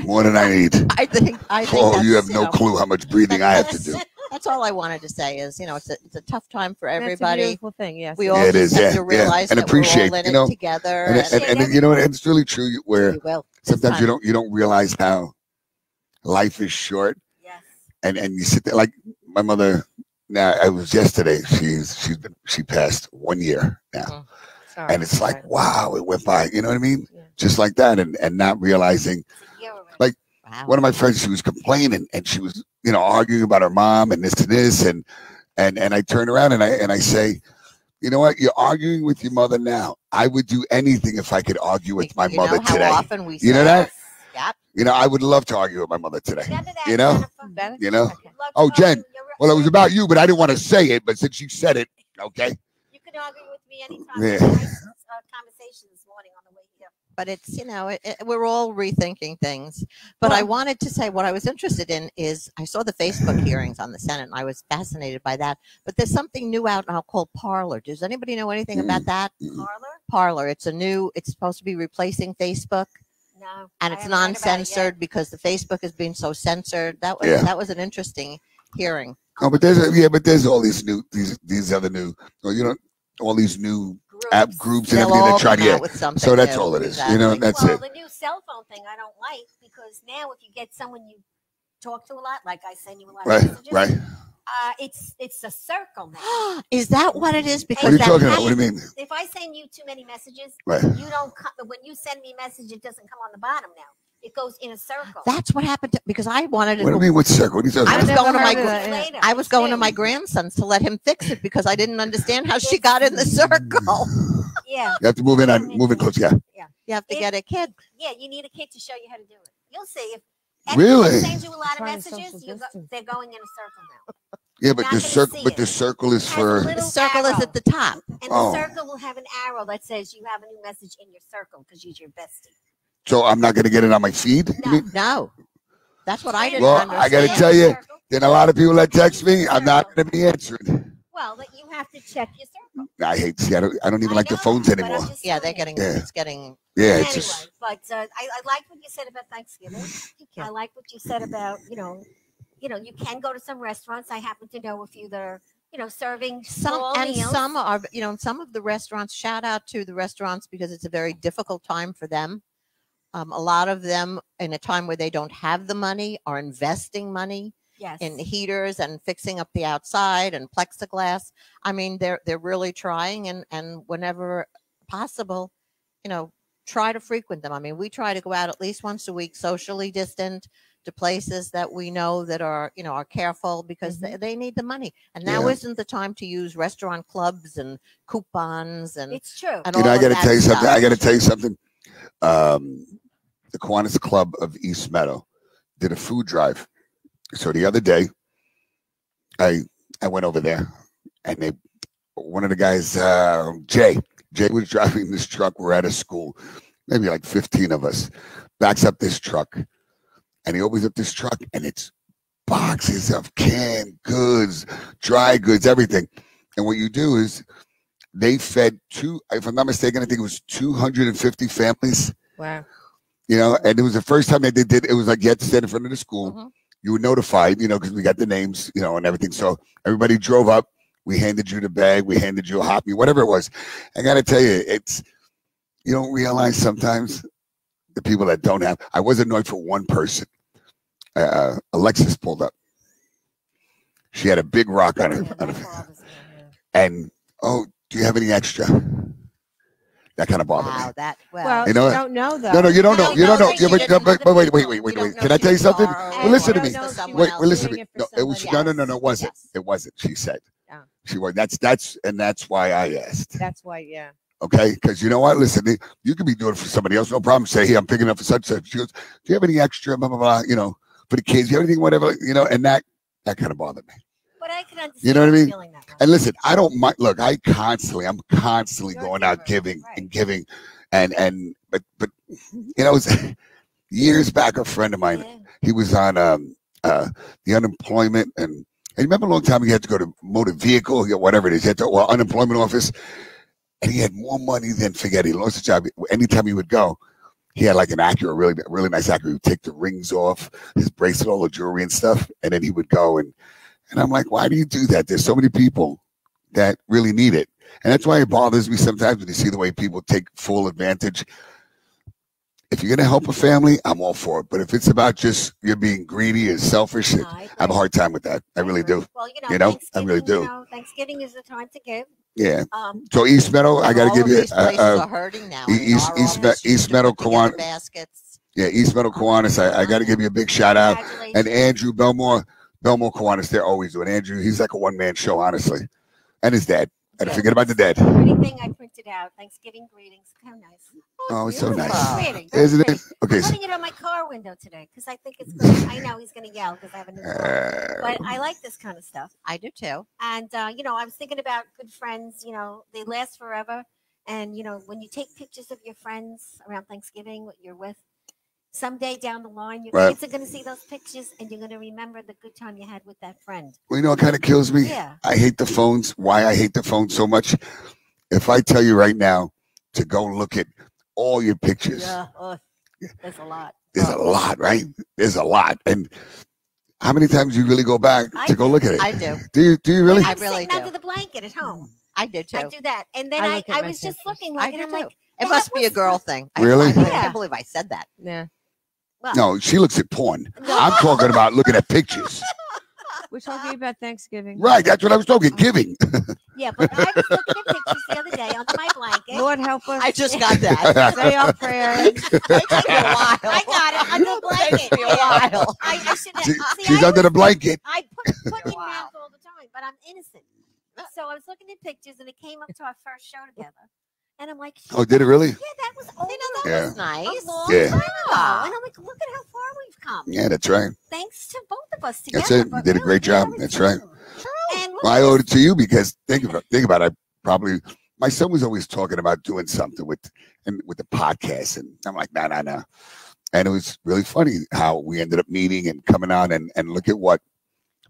More than I need. I think you have no clue how much breathing I have to do. That's all I wanted to say is, you know, it's a tough time for everybody. That's a beautiful thing, yes. We all have to realize and that appreciate, we're all in you know, it together. And you know, it's really true where sometimes you don't realize how life is short. Yes. And you sit there like my mother. Now it was yesterday. She passed 1 year now, and it's like wow, it went by. You know what I mean? Yeah. Just like that, and not realizing. Like one of my friends, she was complaining, and she was, you know, arguing about her mom and this, and I turn around and I say, you know what? You're arguing with your mother now. I would do anything if I could argue with my mother today. Often we you know that? Yep. You know, I would love to argue with my mother today. You know? Jennifer. You know? Oh, Jen. Well, it was about you, but I didn't want to say it. But since you said it, okay. You can argue with me anytime. Yeah. Nice conversation this morning on the way here. But it's, you know, we're all rethinking things. But I wanted to say what I was interested in is I saw the Facebook hearings on the Senate, and I was fascinated by that. But there's something new out now called Parler. Does anybody know anything about that? Parler. It's supposed to be replacing Facebook. No. And it's non-censored because the Facebook is being so censored. That was an interesting hearing. Oh, but there's all these new these other new, you know, all these new app groups and everything that try to get. So that's all it is. You know, that's it. The new cell phone thing I don't like because now if you get someone you talk to a lot, like I send you a lot of messages. Right. It's a circle now. Is that what it is? Because what are you talking about? What do you mean? If I send you too many messages, right. you don't. When you send me a message, it doesn't come on the bottom now. It goes in a circle. That's what happened because I wanted to. What do you mean? What circle? What are you talking about? I was going to my grandson's to let him fix it because I didn't understand how she got in the circle. Yeah. You have to move in close. Yeah. You have to get a kid. Yeah, you need a kid to show you how to do it. You'll see if really sends you a lot of messages, they're going in a circle now. Yeah, but Not the gonna circle, see but it. the circle is Has a for. little The circle is arrow. at the top. And Oh. the circle will have an arrow that says you have a new message in your circle because you're your bestie. So I'm not going to get it on my feed. You No. mean? No, that's what I didn't Well, understand. I got to tell you, then a lot of people that text me, I'm not going to be answering. Well, that you have to check your circle. I hate. See, I don't even I like the know phones that, but I'm anymore. just Yeah, they're telling getting. you. Yeah. It's getting. Yeah, Anyway, it's just. but I like what you said about Thanksgiving. I like what you said about you can go to some restaurants. I happen to know a few that are serving small And meals. some are, some of the restaurants. Shout out to the restaurants because it's a very difficult time for them. A lot of them, in a time where they don't have the money, are investing money Yes. in heaters and fixing up the outside and plexiglass. I mean, they're really trying, and whenever possible, try to frequent them. I mean, we try to go out at least once a week, socially distant, to places that we know that are are careful because they need the money. And now isn't the time to use restaurant clubs and coupons and It's true. and You know, all I of got to that tell you something. stuff. I got to tell you something. The Kiwanis Club of East Meadow did a food drive. So the other day, I went over there, and one of the guys, Jay was driving this truck. We're at a school, maybe like 15 of us, backs up this truck, and he opens up this truck, and it's boxes of canned goods, dry goods, everything. And what you do is they fed if I'm not mistaken, I think it was 250 families. Wow. And it was the first time that they did. It was like you had to stand in front of the school. You were notified, because we got the names, and everything. So everybody drove up. We handed you the bag. We handed you a hoppy, whatever it was. I got to tell you, you don't realize sometimes the people that don't have. I was annoyed for one person. Alexis pulled up. She had a big rock on her. And, do you have any extra? That kind of bothered me. Wow, Well, You know you what? don't know though. No, you don't know. You don't know. She Yeah, didn't but know wait. You don't know Can I if tell you she something? borrowed Well, listen to or me. if it's for Wait, someone else. listen to Doing me. it for No, it was somebody no, else. it wasn't. Yes. It wasn't. She said. Oh. She was. That's why I asked. That's why, yeah. Okay, because you know what? Listen, you could be doing it for somebody else, no problem. Say, hey, I'm picking up for such. She goes, do you have any extra? Blah blah blah. For the kids, you have anything, whatever. And that kind of bothered me. But I can understand. You know what I mean? Feeling that way. And listen, I don't mind. Look, I'm constantly You're going a out giver, giving right. and giving, but it was years back. A friend of mine, Yeah. he was on the unemployment, and you remember a long time he had to go to motor vehicle, whatever it is, he had to unemployment office, and he had more money than forget. He lost his job. Anytime he would go, he had like an Acura, really, really nice Acura. He would take the rings off, his bracelet, all the jewelry and stuff, and then he would go and I'm like, why do you do that? There's so many people that really need it. And that's why it bothers me sometimes when you see the way people take full advantage. If you're going to help a family, I'm all for it. But if it's about just you're being greedy and selfish, I have a hard time with that. I really do. Well, I really do. Thanksgiving is the time to give. Yeah. So East Meadow, I got to give you. These places are hurting now. East Meadow Kiwanis. Baskets. Yeah, East Meadow Kiwanis. I got to give you a big shout out. And Andrew Belmore Kiwanis, they're always doing. Andrew, he's like a one-man show, honestly. And his dad. I don't forget about the dad. Anything I printed out, Thanksgiving greetings. How nice. Oh, it's so nice. Pretty, Isn't pretty. it? Okay. I'm putting it on my car window today because I think it's good. I know he's going to yell because I have a new car. But I like this kind of stuff. I do too. And, I was thinking about good friends, they last forever. And, when you take pictures of your friends around Thanksgiving, what you're with, someday down the line, your kids are going to see those pictures and you're going to remember the good time you had with that friend. Well, you know what kind of kills me? Yeah. I hate the phones. Why I hate the phone so much? If I tell you right now to go look at all your pictures. Yeah, there's a lot. There's a lot, right? There's a lot. And how many times do you really go back to go look at it? I do. Do you really? I'm really sitting do. under the blanket at home. I do too. I do that. And then I look at I my was just pictures. looking I like, do and I'm too. like, It must be a was- girl thing. Really? I Yeah. can't believe I said that. Yeah. well, No, she looks at porn. No. I'm talking about looking at pictures. We're talking about Thanksgiving. Right, that's what I was talking. Giving. Yeah, but I was looking at pictures the other day under my blanket. Lord help us. I just got that. Say our prayers. It took me a while. I got it under the blanket. It takes me a while. I should have. She's under the blanket. I put in mouth all the time, but I'm innocent. So I was looking at pictures, and it came up to our first show together, and I'm like, Oh, did it really? yeah, that was over That Yeah. was nice. a long Yeah. time ago. And I'm like, look at how far we've come. Yeah, that's right. Thanks to both of us together. That's it. You but did a really, great job. very That's true. right. Well, I owed it to you because think about it. My son was always talking about doing something with the podcast, and I'm like, no. And it was really funny how we ended up meeting and coming on, and look at what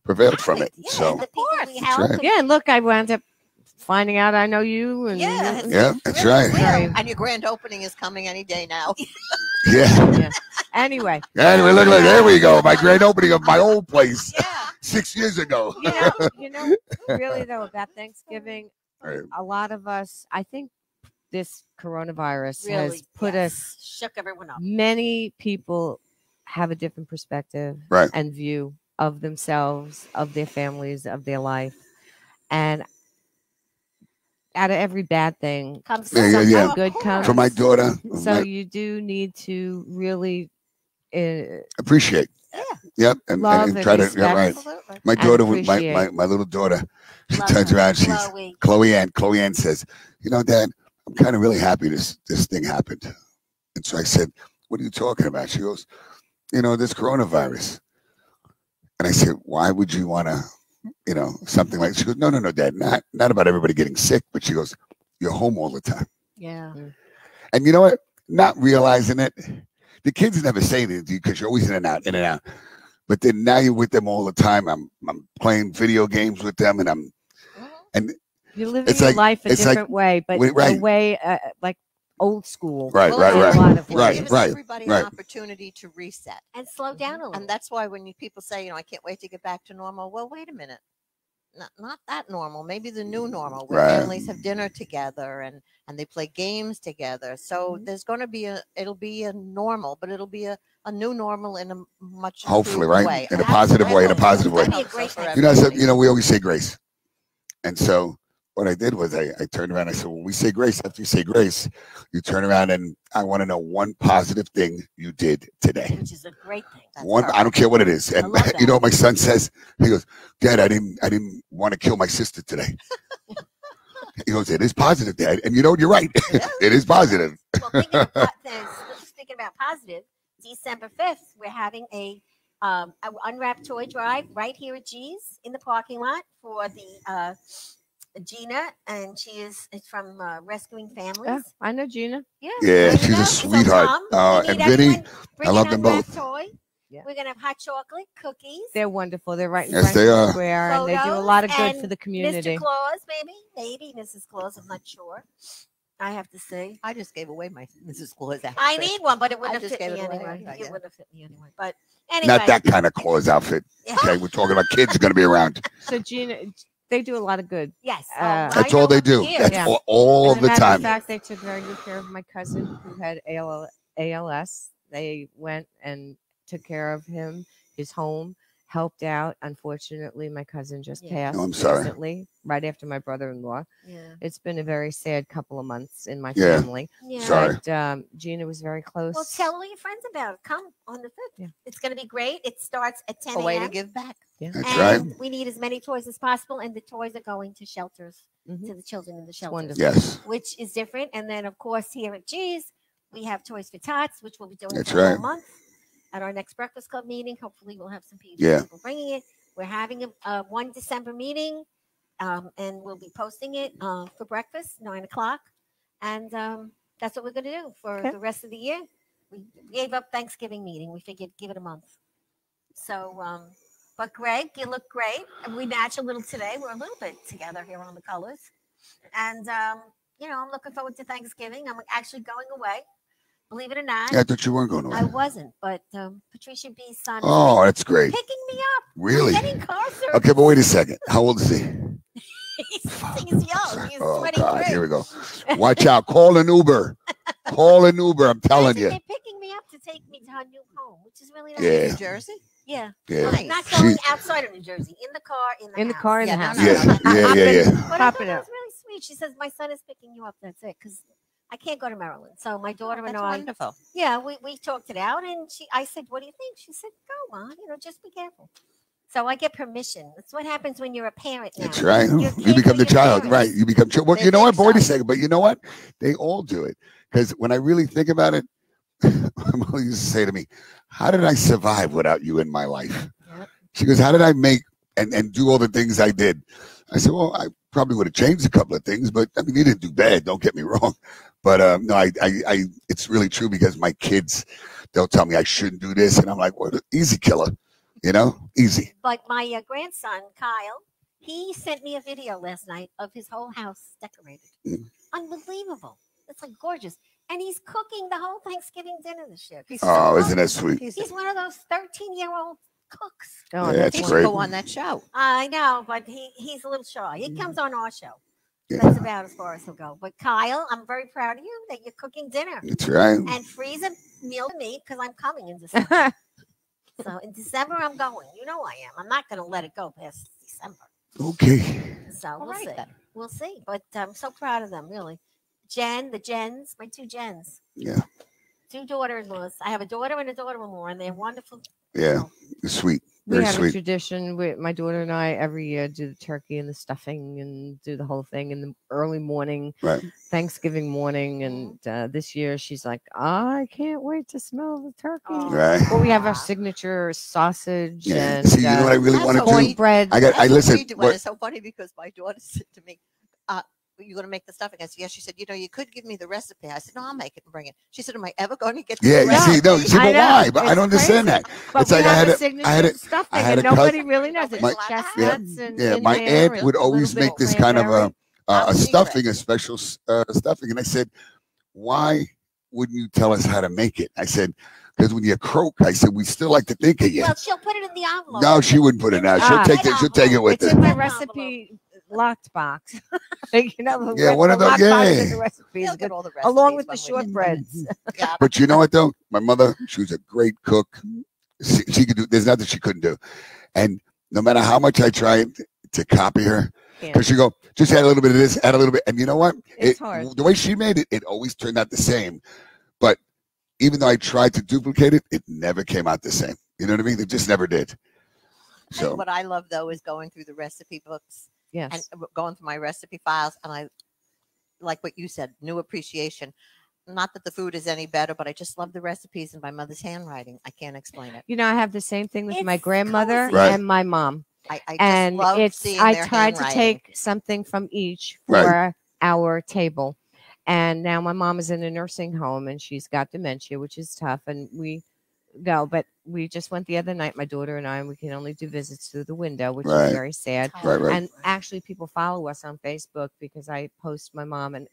prevailed from it. Yeah, So and the people we That's help. right. Yeah, and look, I wound up finding out I know you. And Yeah, yeah, that's right. Real. And your grand opening is coming any day now. Yeah. Anyway, Anyway, look, there we go. My grand opening of my old place Yeah. 6 years ago. you know, really though, about Thanksgiving, Right. a lot of us, I think this coronavirus Really, has put us, shook everyone up. many people have a different perspective Right. and view of themselves, of their families, of their life. And out of every bad thing, Comes Yeah, something yeah. good comes. For my daughter, So you do need to really appreciate. Yeah. Yep. And love and and try to, respect. yeah, right. Absolutely. My And daughter, appreciate. my little daughter, she Love turns her. around, she's Chloe. Chloe Ann says, Dad, I'm kind of really happy this thing happened. And so I said, what are you talking about? She goes, this coronavirus. And I said, why would you want to, something like, she goes, no, Dad, not about everybody getting sick, but she goes, you're home all the time. Yeah. And you know what? Not realizing it, the kids never say anything to you because you're always in and out. But then now you're with them all the time. I'm playing video games with them, and You're living It's your like- life a it's like- different way, but right. a way like old school. right, Well, right, in a right, lot of right, It gives right. everybody right. an opportunity to reset. And slow down a little. And that's why when people say, I can't wait to get back to normal. Well, wait a minute. Not that normal. Maybe the new normal where Right. families have dinner together and they play games together. So there's going to be it'll be a normal, but it'll be a new normal in a much Hopefully, improved right? way. In a positive way, in a positive way. That'd be a great thing. I said, we always say grace. And so what I did was I turned around and I said, when we say grace, after you say grace, you turn around and I want to know one positive thing you did today. Which is a great thing. One, I don't care what it is. And love that. you know what my son says? He goes, Dad, I didn't want to kill my sister today. He goes, it is positive, Dad. And you're right. It is positive. Well, speaking about positive, December 5th, we're having a unwrapped toy drive right here at G's in the parking lot for the Gina, and she is from Rescuing Families. Yeah, I know Gina. Yeah, Yeah, there you she's a go. sweetheart. Mom, we And need Vinny, everyone bring I love an them both. unwrapped Toy. Yeah. We're gonna have hot chocolate, cookies, They're wonderful. They're right in Yes, they Franklin are. Square, and they do a photos, lot of good and for the community. Mr. Claus, maybe Mrs. Claus. I'm not sure. I have to see. I just gave away my Mrs. Claus outfit. I need one, but it wouldn't I have just fit me gave it away. anyway. Yeah, It yeah. wouldn't have fit me anyway. But anyway, Not that kind of Claus outfit. Yeah. Okay, we're talking about kids going to be around. So Gina, they do a lot of good. Yes, That's all they do. That's Yeah. all As a the matter time. of fact, they took very good care of my cousin who had ALS. They went and took care of him, his home, helped out. Unfortunately, my cousin just Yeah. passed Oh, I'm sorry. recently, right after my brother-in-law. Yeah. It's been a very sad couple of months in my Yeah. family. Yeah. Sorry. But Gina was very close. Well, tell all your friends about it. Come on the 5th. Yeah. It's going to be great. It starts at 10 A way to a.m. give back. Yeah. That's and right. we need as many toys as possible, and the toys are going to shelters, Mhm. to the children in the shelters, wonderful. Yes. which is different. And then, of course, here at G's, we have Toys for Tots, which we'll be doing That's for a whole right. month at our next Breakfast Club meeting. Hopefully, we'll have some people, Yeah. bringing it. We're having a 1 December meeting, and we'll be posting it for breakfast, 9 o'clock. And that's what we're going to do for Okay. the rest of the year. We gave up Thanksgiving meeting. We figured give it a month. So, but Greg, you look great. And we match a little today. We're a little bit together here on the colors. And, I'm looking forward to Thanksgiving. I'm actually going away. Believe it or not. Yeah, I thought you weren't going I away. wasn't, but Patricia B's son is Oh, that's great. picking me up. Really? I'm getting car service. Okay, but wait a second. How old is he? He's young. He's Oh, 23. God. Here we go. Watch out. Call an Uber. Call an Uber. I'm telling Imagine you. They're picking me up to take me to her new home, which is really nice. Yeah. New Jersey? Yeah. Yeah. Nice. Not going She- outside of New Jersey. In the car, in the In the house. car, in Yeah, the no, house. no, Yeah. no. Yeah, yeah, yeah. But I thought Popping that out. was really sweet. She says, my son is picking you up. That's it. Because I can't go to Maryland. So my daughter and That's I, wonderful. yeah, we talked it out. And I said, what do you think? She said, go on. Just be careful. So I get permission. That's what happens when you're a parent now. That's right. Your You kids become are the your child. parents. Right. You become. Well, They you know what? think Wait a so. second. But you know what? They all do it. Because when I really think about it, my mother used to say to me, how did I survive without you in my life? Yep. She goes, how did I make and do all the things I did? I said, well, I probably would have changed a couple of things, but I mean, you didn't do bad. Don't get me wrong. But no, it's really true because my kids, they'll tell me I shouldn't do this. And I'm like, what? Easy, killer, easy. But my grandson, Kyle, he sent me a video last night of his whole house decorated. Unbelievable. It's like gorgeous. And he's cooking the whole Thanksgiving dinner this year. Oh, isn't that sweet? He's one of those 13-year-old cooks. Oh, Yeah, he it's should great. go on that show. I know, but he's a little shy. He comes on our show. Yeah. That's about as far as he'll go. But Kyle, I'm very proud of you that you're cooking dinner. That's right. And freeze a meal to me because I'm coming in December. So in December, I'm going. You know I am. I'm not going to let it go past December. Okay. So we'll right, see. then. We'll see. But I'm so proud of them, really. The Jens, my 2 Jens. Yeah. 2 daughter-in-laws. I have a daughter and a daughter-in-law, and they're wonderful. Yeah. It's sweet. We Very have a sweet. tradition with my daughter and I every year do the turkey and the stuffing and do the whole thing in the early morning, Right. Thanksgiving morning. And this year she's like, I can't wait to smell the turkey. Right. Well, we have our signature sausage Yeah. and See, you know what I really That's want to so do? cornbread. I That's what listen. we do, and it's so funny because my daughter said to me, "You're going to make the stuffing?" I said, "Yes." She said, "You could give me the recipe." I said, "No, I'll make it and bring it." She said, "Am I ever going to get Yeah, the you recipe?" see, no, you see, I but know, why? But I it's don't understand crazy. that. But It's we like have I a had a signature stuffing, had and a nobody cousin- really knows. It's My- chestnuts and yeah, in my there aunt and would a little always bit make of this kind of cranberry. a secret. stuffing, a special stuffing, and I said, why wouldn't you tell us how to make it? I said, because when you croak, I said, we still like to think of you. Well, she'll put it in the envelope. No, she wouldn't put it out. She'll Ah. take it. She'll take it with It's her. in my Envelope. recipe locked box. You know, Yeah, one of the those- locked box yeah. is the recipe is They'll get good, all the along recipes with the when we get shortbreads. Yeah. But you know what though? My mother, she was a great cook. She could do. There's nothing she couldn't do, and no matter how much I tried to copy her, Yeah. because she go, just add a little bit of this, add a little bit, and you know what? It's hard. The way she made it, it always turned out the same. But even though I tried to duplicate it, it never came out the same. You know what I mean? It just never did. So What I love though is going through the recipe books Yes. and going through my recipe files, and I like what you said, new appreciation. Not that the food is any better, but I just love the recipes in my mother's handwriting. I can't explain it. You know, I have the same thing with my It's grandmother cozy. Right. and my mom. I just And love it's seeing I their tried to handwriting. take something from each for Right. our table. And now my mom is in a nursing home and she's got dementia, which is tough. And we go, but we just went the other night, my daughter and I, and we can only do visits through the window, which Right. is very sad. right. And actually, people follow us on Facebook because I post my mom, and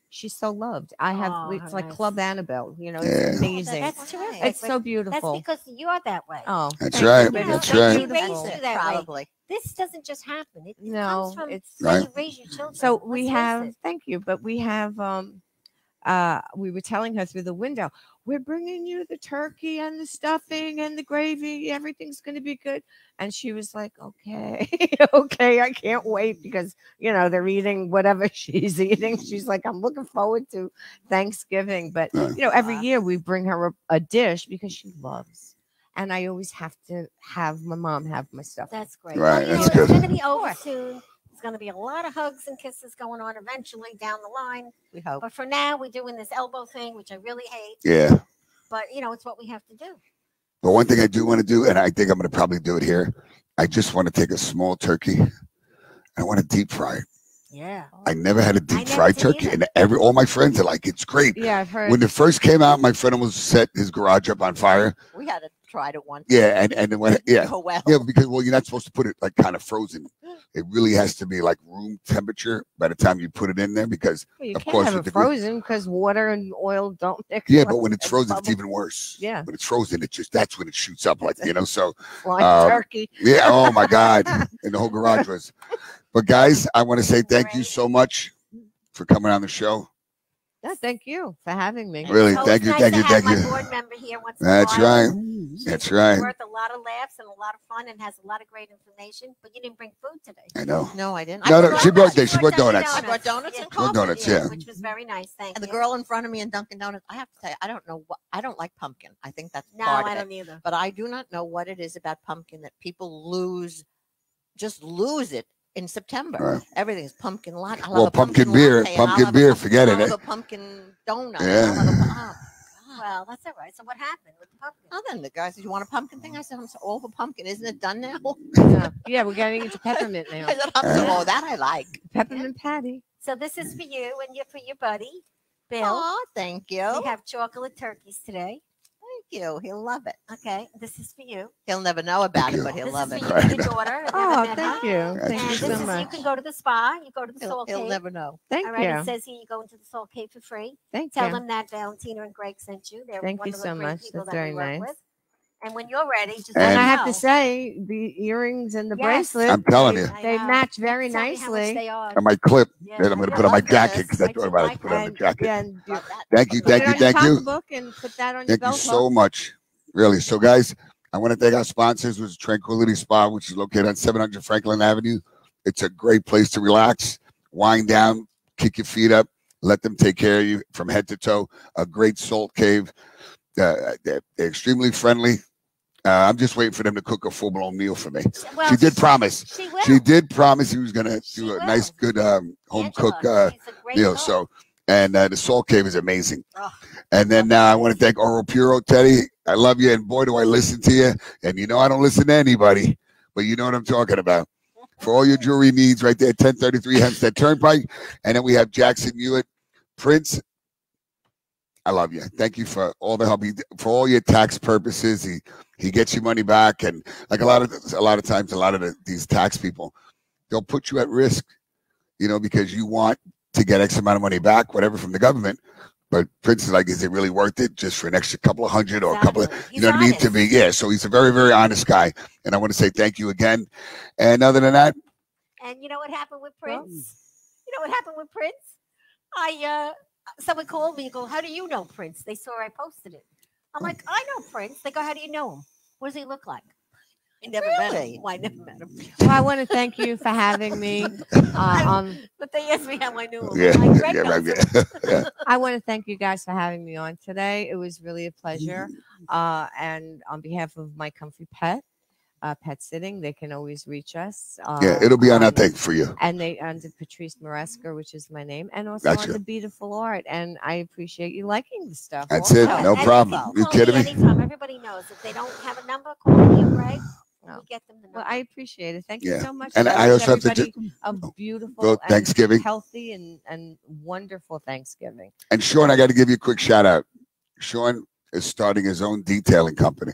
she's so loved. I have Oh, it's how like nice. Club Annabelle, Yeah. it's amazing. That's terrific. It's so That's beautiful. because you're that way. Oh, That's thank you, right. but That's it's so right. They raised beautiful. you that way. Probably. This doesn't just happen. It No, comes from it's how Right. you raise your children. so Let's we face have it. thank you, but we have we were telling her through the window, we're bringing you the turkey and the stuffing and the gravy, everything's going to be good. And she was like, okay, okay, I can't wait, because they're eating whatever she's eating. She's like, I'm looking forward to Thanksgiving. But Right. every year we bring her a dish because she loves, and I always have to have my mom have my stuff. That's great. Right, Well, that's it's good. going to be over soon. There's going to be a lot of hugs and kisses going on eventually down the line. We hope. But for now, we're doing this elbow thing, which I really hate. Yeah. But, it's what we have to do. But one thing I do want to do, and I think I'm going to probably do it here, I just want to take a small turkey. I want to deep fry it. Yeah. I never had a I deep never fried did turkey, either. and all my friends are like, it's great. Yeah, I've heard. When it first came out, my friend almost set his garage up on fire. We had to try it once. Yeah, and then when Oh well. yeah, because you're not supposed to put it like kind of frozen. It really has to be like room temperature by the time you put it in there, because Well, you of can't course, have with it the- frozen because water and oil don't mix. yeah, once but when it's it frozen, it's bubbles. even worse. Yeah. When it's frozen, that's when it shoots up like So Flying turkey. yeah, oh my God, and the whole garage was. But guys, I want to say thank you so much for coming on the show. No, thank you for having me. Really, It's thank always you, nice thank to you, have thank my you. board member here once in a That's while. right. She's That's right. worth a lot of laughs and a lot of fun, and has a lot of great information. But you didn't bring food today. I know. No, I didn't. No, I no, brought she brought donuts. donuts. I brought donuts and Brought coffee. donuts, yeah. Which was very nice. Thank And the you. girl in front of me in Dunkin' Donuts, I have to tell you, I don't know what I don't like pumpkin. I think that's No, part I of it. don't either. But I do not know what it is about pumpkin that people just lose it in September. Right. Everything's pumpkin latte. I love Well, a pumpkin pumpkin beer, latte, and I'll pumpkin have beer, a forget I'll it. have a pumpkin donut. Yeah. And I'll have a, oh, Well, that's all right. So what happened with the pumpkin? Oh, then the guy said, "You want a pumpkin thing?" I said, "I'm so all for pumpkin. Isn't it done now?" Yeah, we're getting into peppermint now. I said, "I'm so oh, that I like Peppermint patty. So this is for you and for your buddy, Bill. Oh, thank you. We have chocolate turkeys today. Thank you. He'll love it. Okay, this is for you. He'll never know about it, but he'll This love is it. for you and your daughter. Oh, thank you. Thank And you this so is much. you can go to the spa. You go to the Soul He'll Cave. never know. Thank All right, you. it says here you go into the Soul Cave for free. Thank Tell you. them that Valentina and Greg sent you. They're Thank one you of the so great much. people That's that very we work nice. with. And when you're ready, just And let And me I have know. to say, the earrings and the Yes. bracelet, I'm telling you. I they know. match very Tell me how much nicely. they are. And my clip Yeah, that I'm I going to know. put on my Love jacket this. because I I thought do about it. like Put it on the And, jacket. yeah, and Love that. Thank you, put thank it you, on your thank you. pocketbook and put that on your Thank you belt so hook. much. Really. So, guys, I want to thank our sponsors, which is Tranquility Spa, which is located on 700 Franklin Avenue. It's a great place to relax, wind down, kick your feet up, let them take care of you from head to toe. A great salt cave. They're extremely friendly. I'm just waiting for them to cook a full-blown meal for me. Well, She did promise. She will. She did promise he was going to She do a will. nice, good home Angela, cook she's a great meal. cook. So, and the salt cave is amazing. Oh, And then I want to thank Oro Puro, Teddy. I love you, and boy, do I listen to you. And you know I don't listen to anybody, but you know what I'm talking about. For all your jewelry needs, right there, 1033 Hempstead Turnpike. And then we have Jackson Hewitt, Prince. I love you. Thank you for all the help. For all your tax purposes, he gets you money back. And like a lot of times, these tax people, they'll put you at risk, because you want to get X amount of money back, whatever, from the government. But Prince is like, is it really worth it just for an extra couple of hundred or a couple of, He's what I mean? To honest. me, yeah. So he's a very, very honest guy. And I want to say thank you again. And other than that, And you know what happened with Prince? You know what happened with Prince? Someone called me and go, "How do you know Prince?" They saw I posted it. I'm like, "I know Prince." They go, "How do you know him? What does he look like?" I never met him. Well, I never met him. Well, I want to thank you for having me. But they asked me how I knew him. yeah, I'm like, Greg yeah, knows him. yeah. I want to thank you guys for having me on today. It was really a pleasure. And on behalf of my comfy pet, Pet Sitting, they can always reach us. Yeah, it'll be on that thing for you. And they under Patrice Maresca, which is my name, and also Gotcha. on the Bead A Full Art. And I appreciate you liking the stuff. That's also. it. No And problem. people You call kidding me? Anytime. Everybody knows if they don't have a number, call me or Greg. No. We get them the number. Well, I appreciate it. Thank Yeah. you so much. And I wish also have to everybody a beautiful Well, and Thanksgiving. healthy and wonderful Thanksgiving. And Sean, I got to give you a quick shout out. Sean is starting his own detailing company.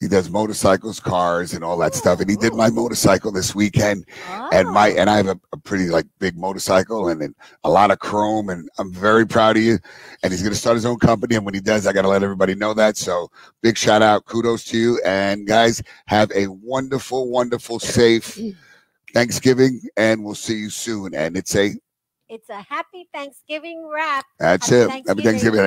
He does motorcycles, cars, and all that stuff. And he did my motorcycle this weekend. And I have a pretty big motorcycle and a lot of chrome. And I'm very proud of you. And he's going to start his own company. And when he does, I got to let everybody know that. So big shout out, kudos to you. And guys, have a wonderful, wonderful, safe Thanksgiving. And we'll see you soon. And it's a happy Thanksgiving wrap. That's Happy it. Happy Thanksgiving.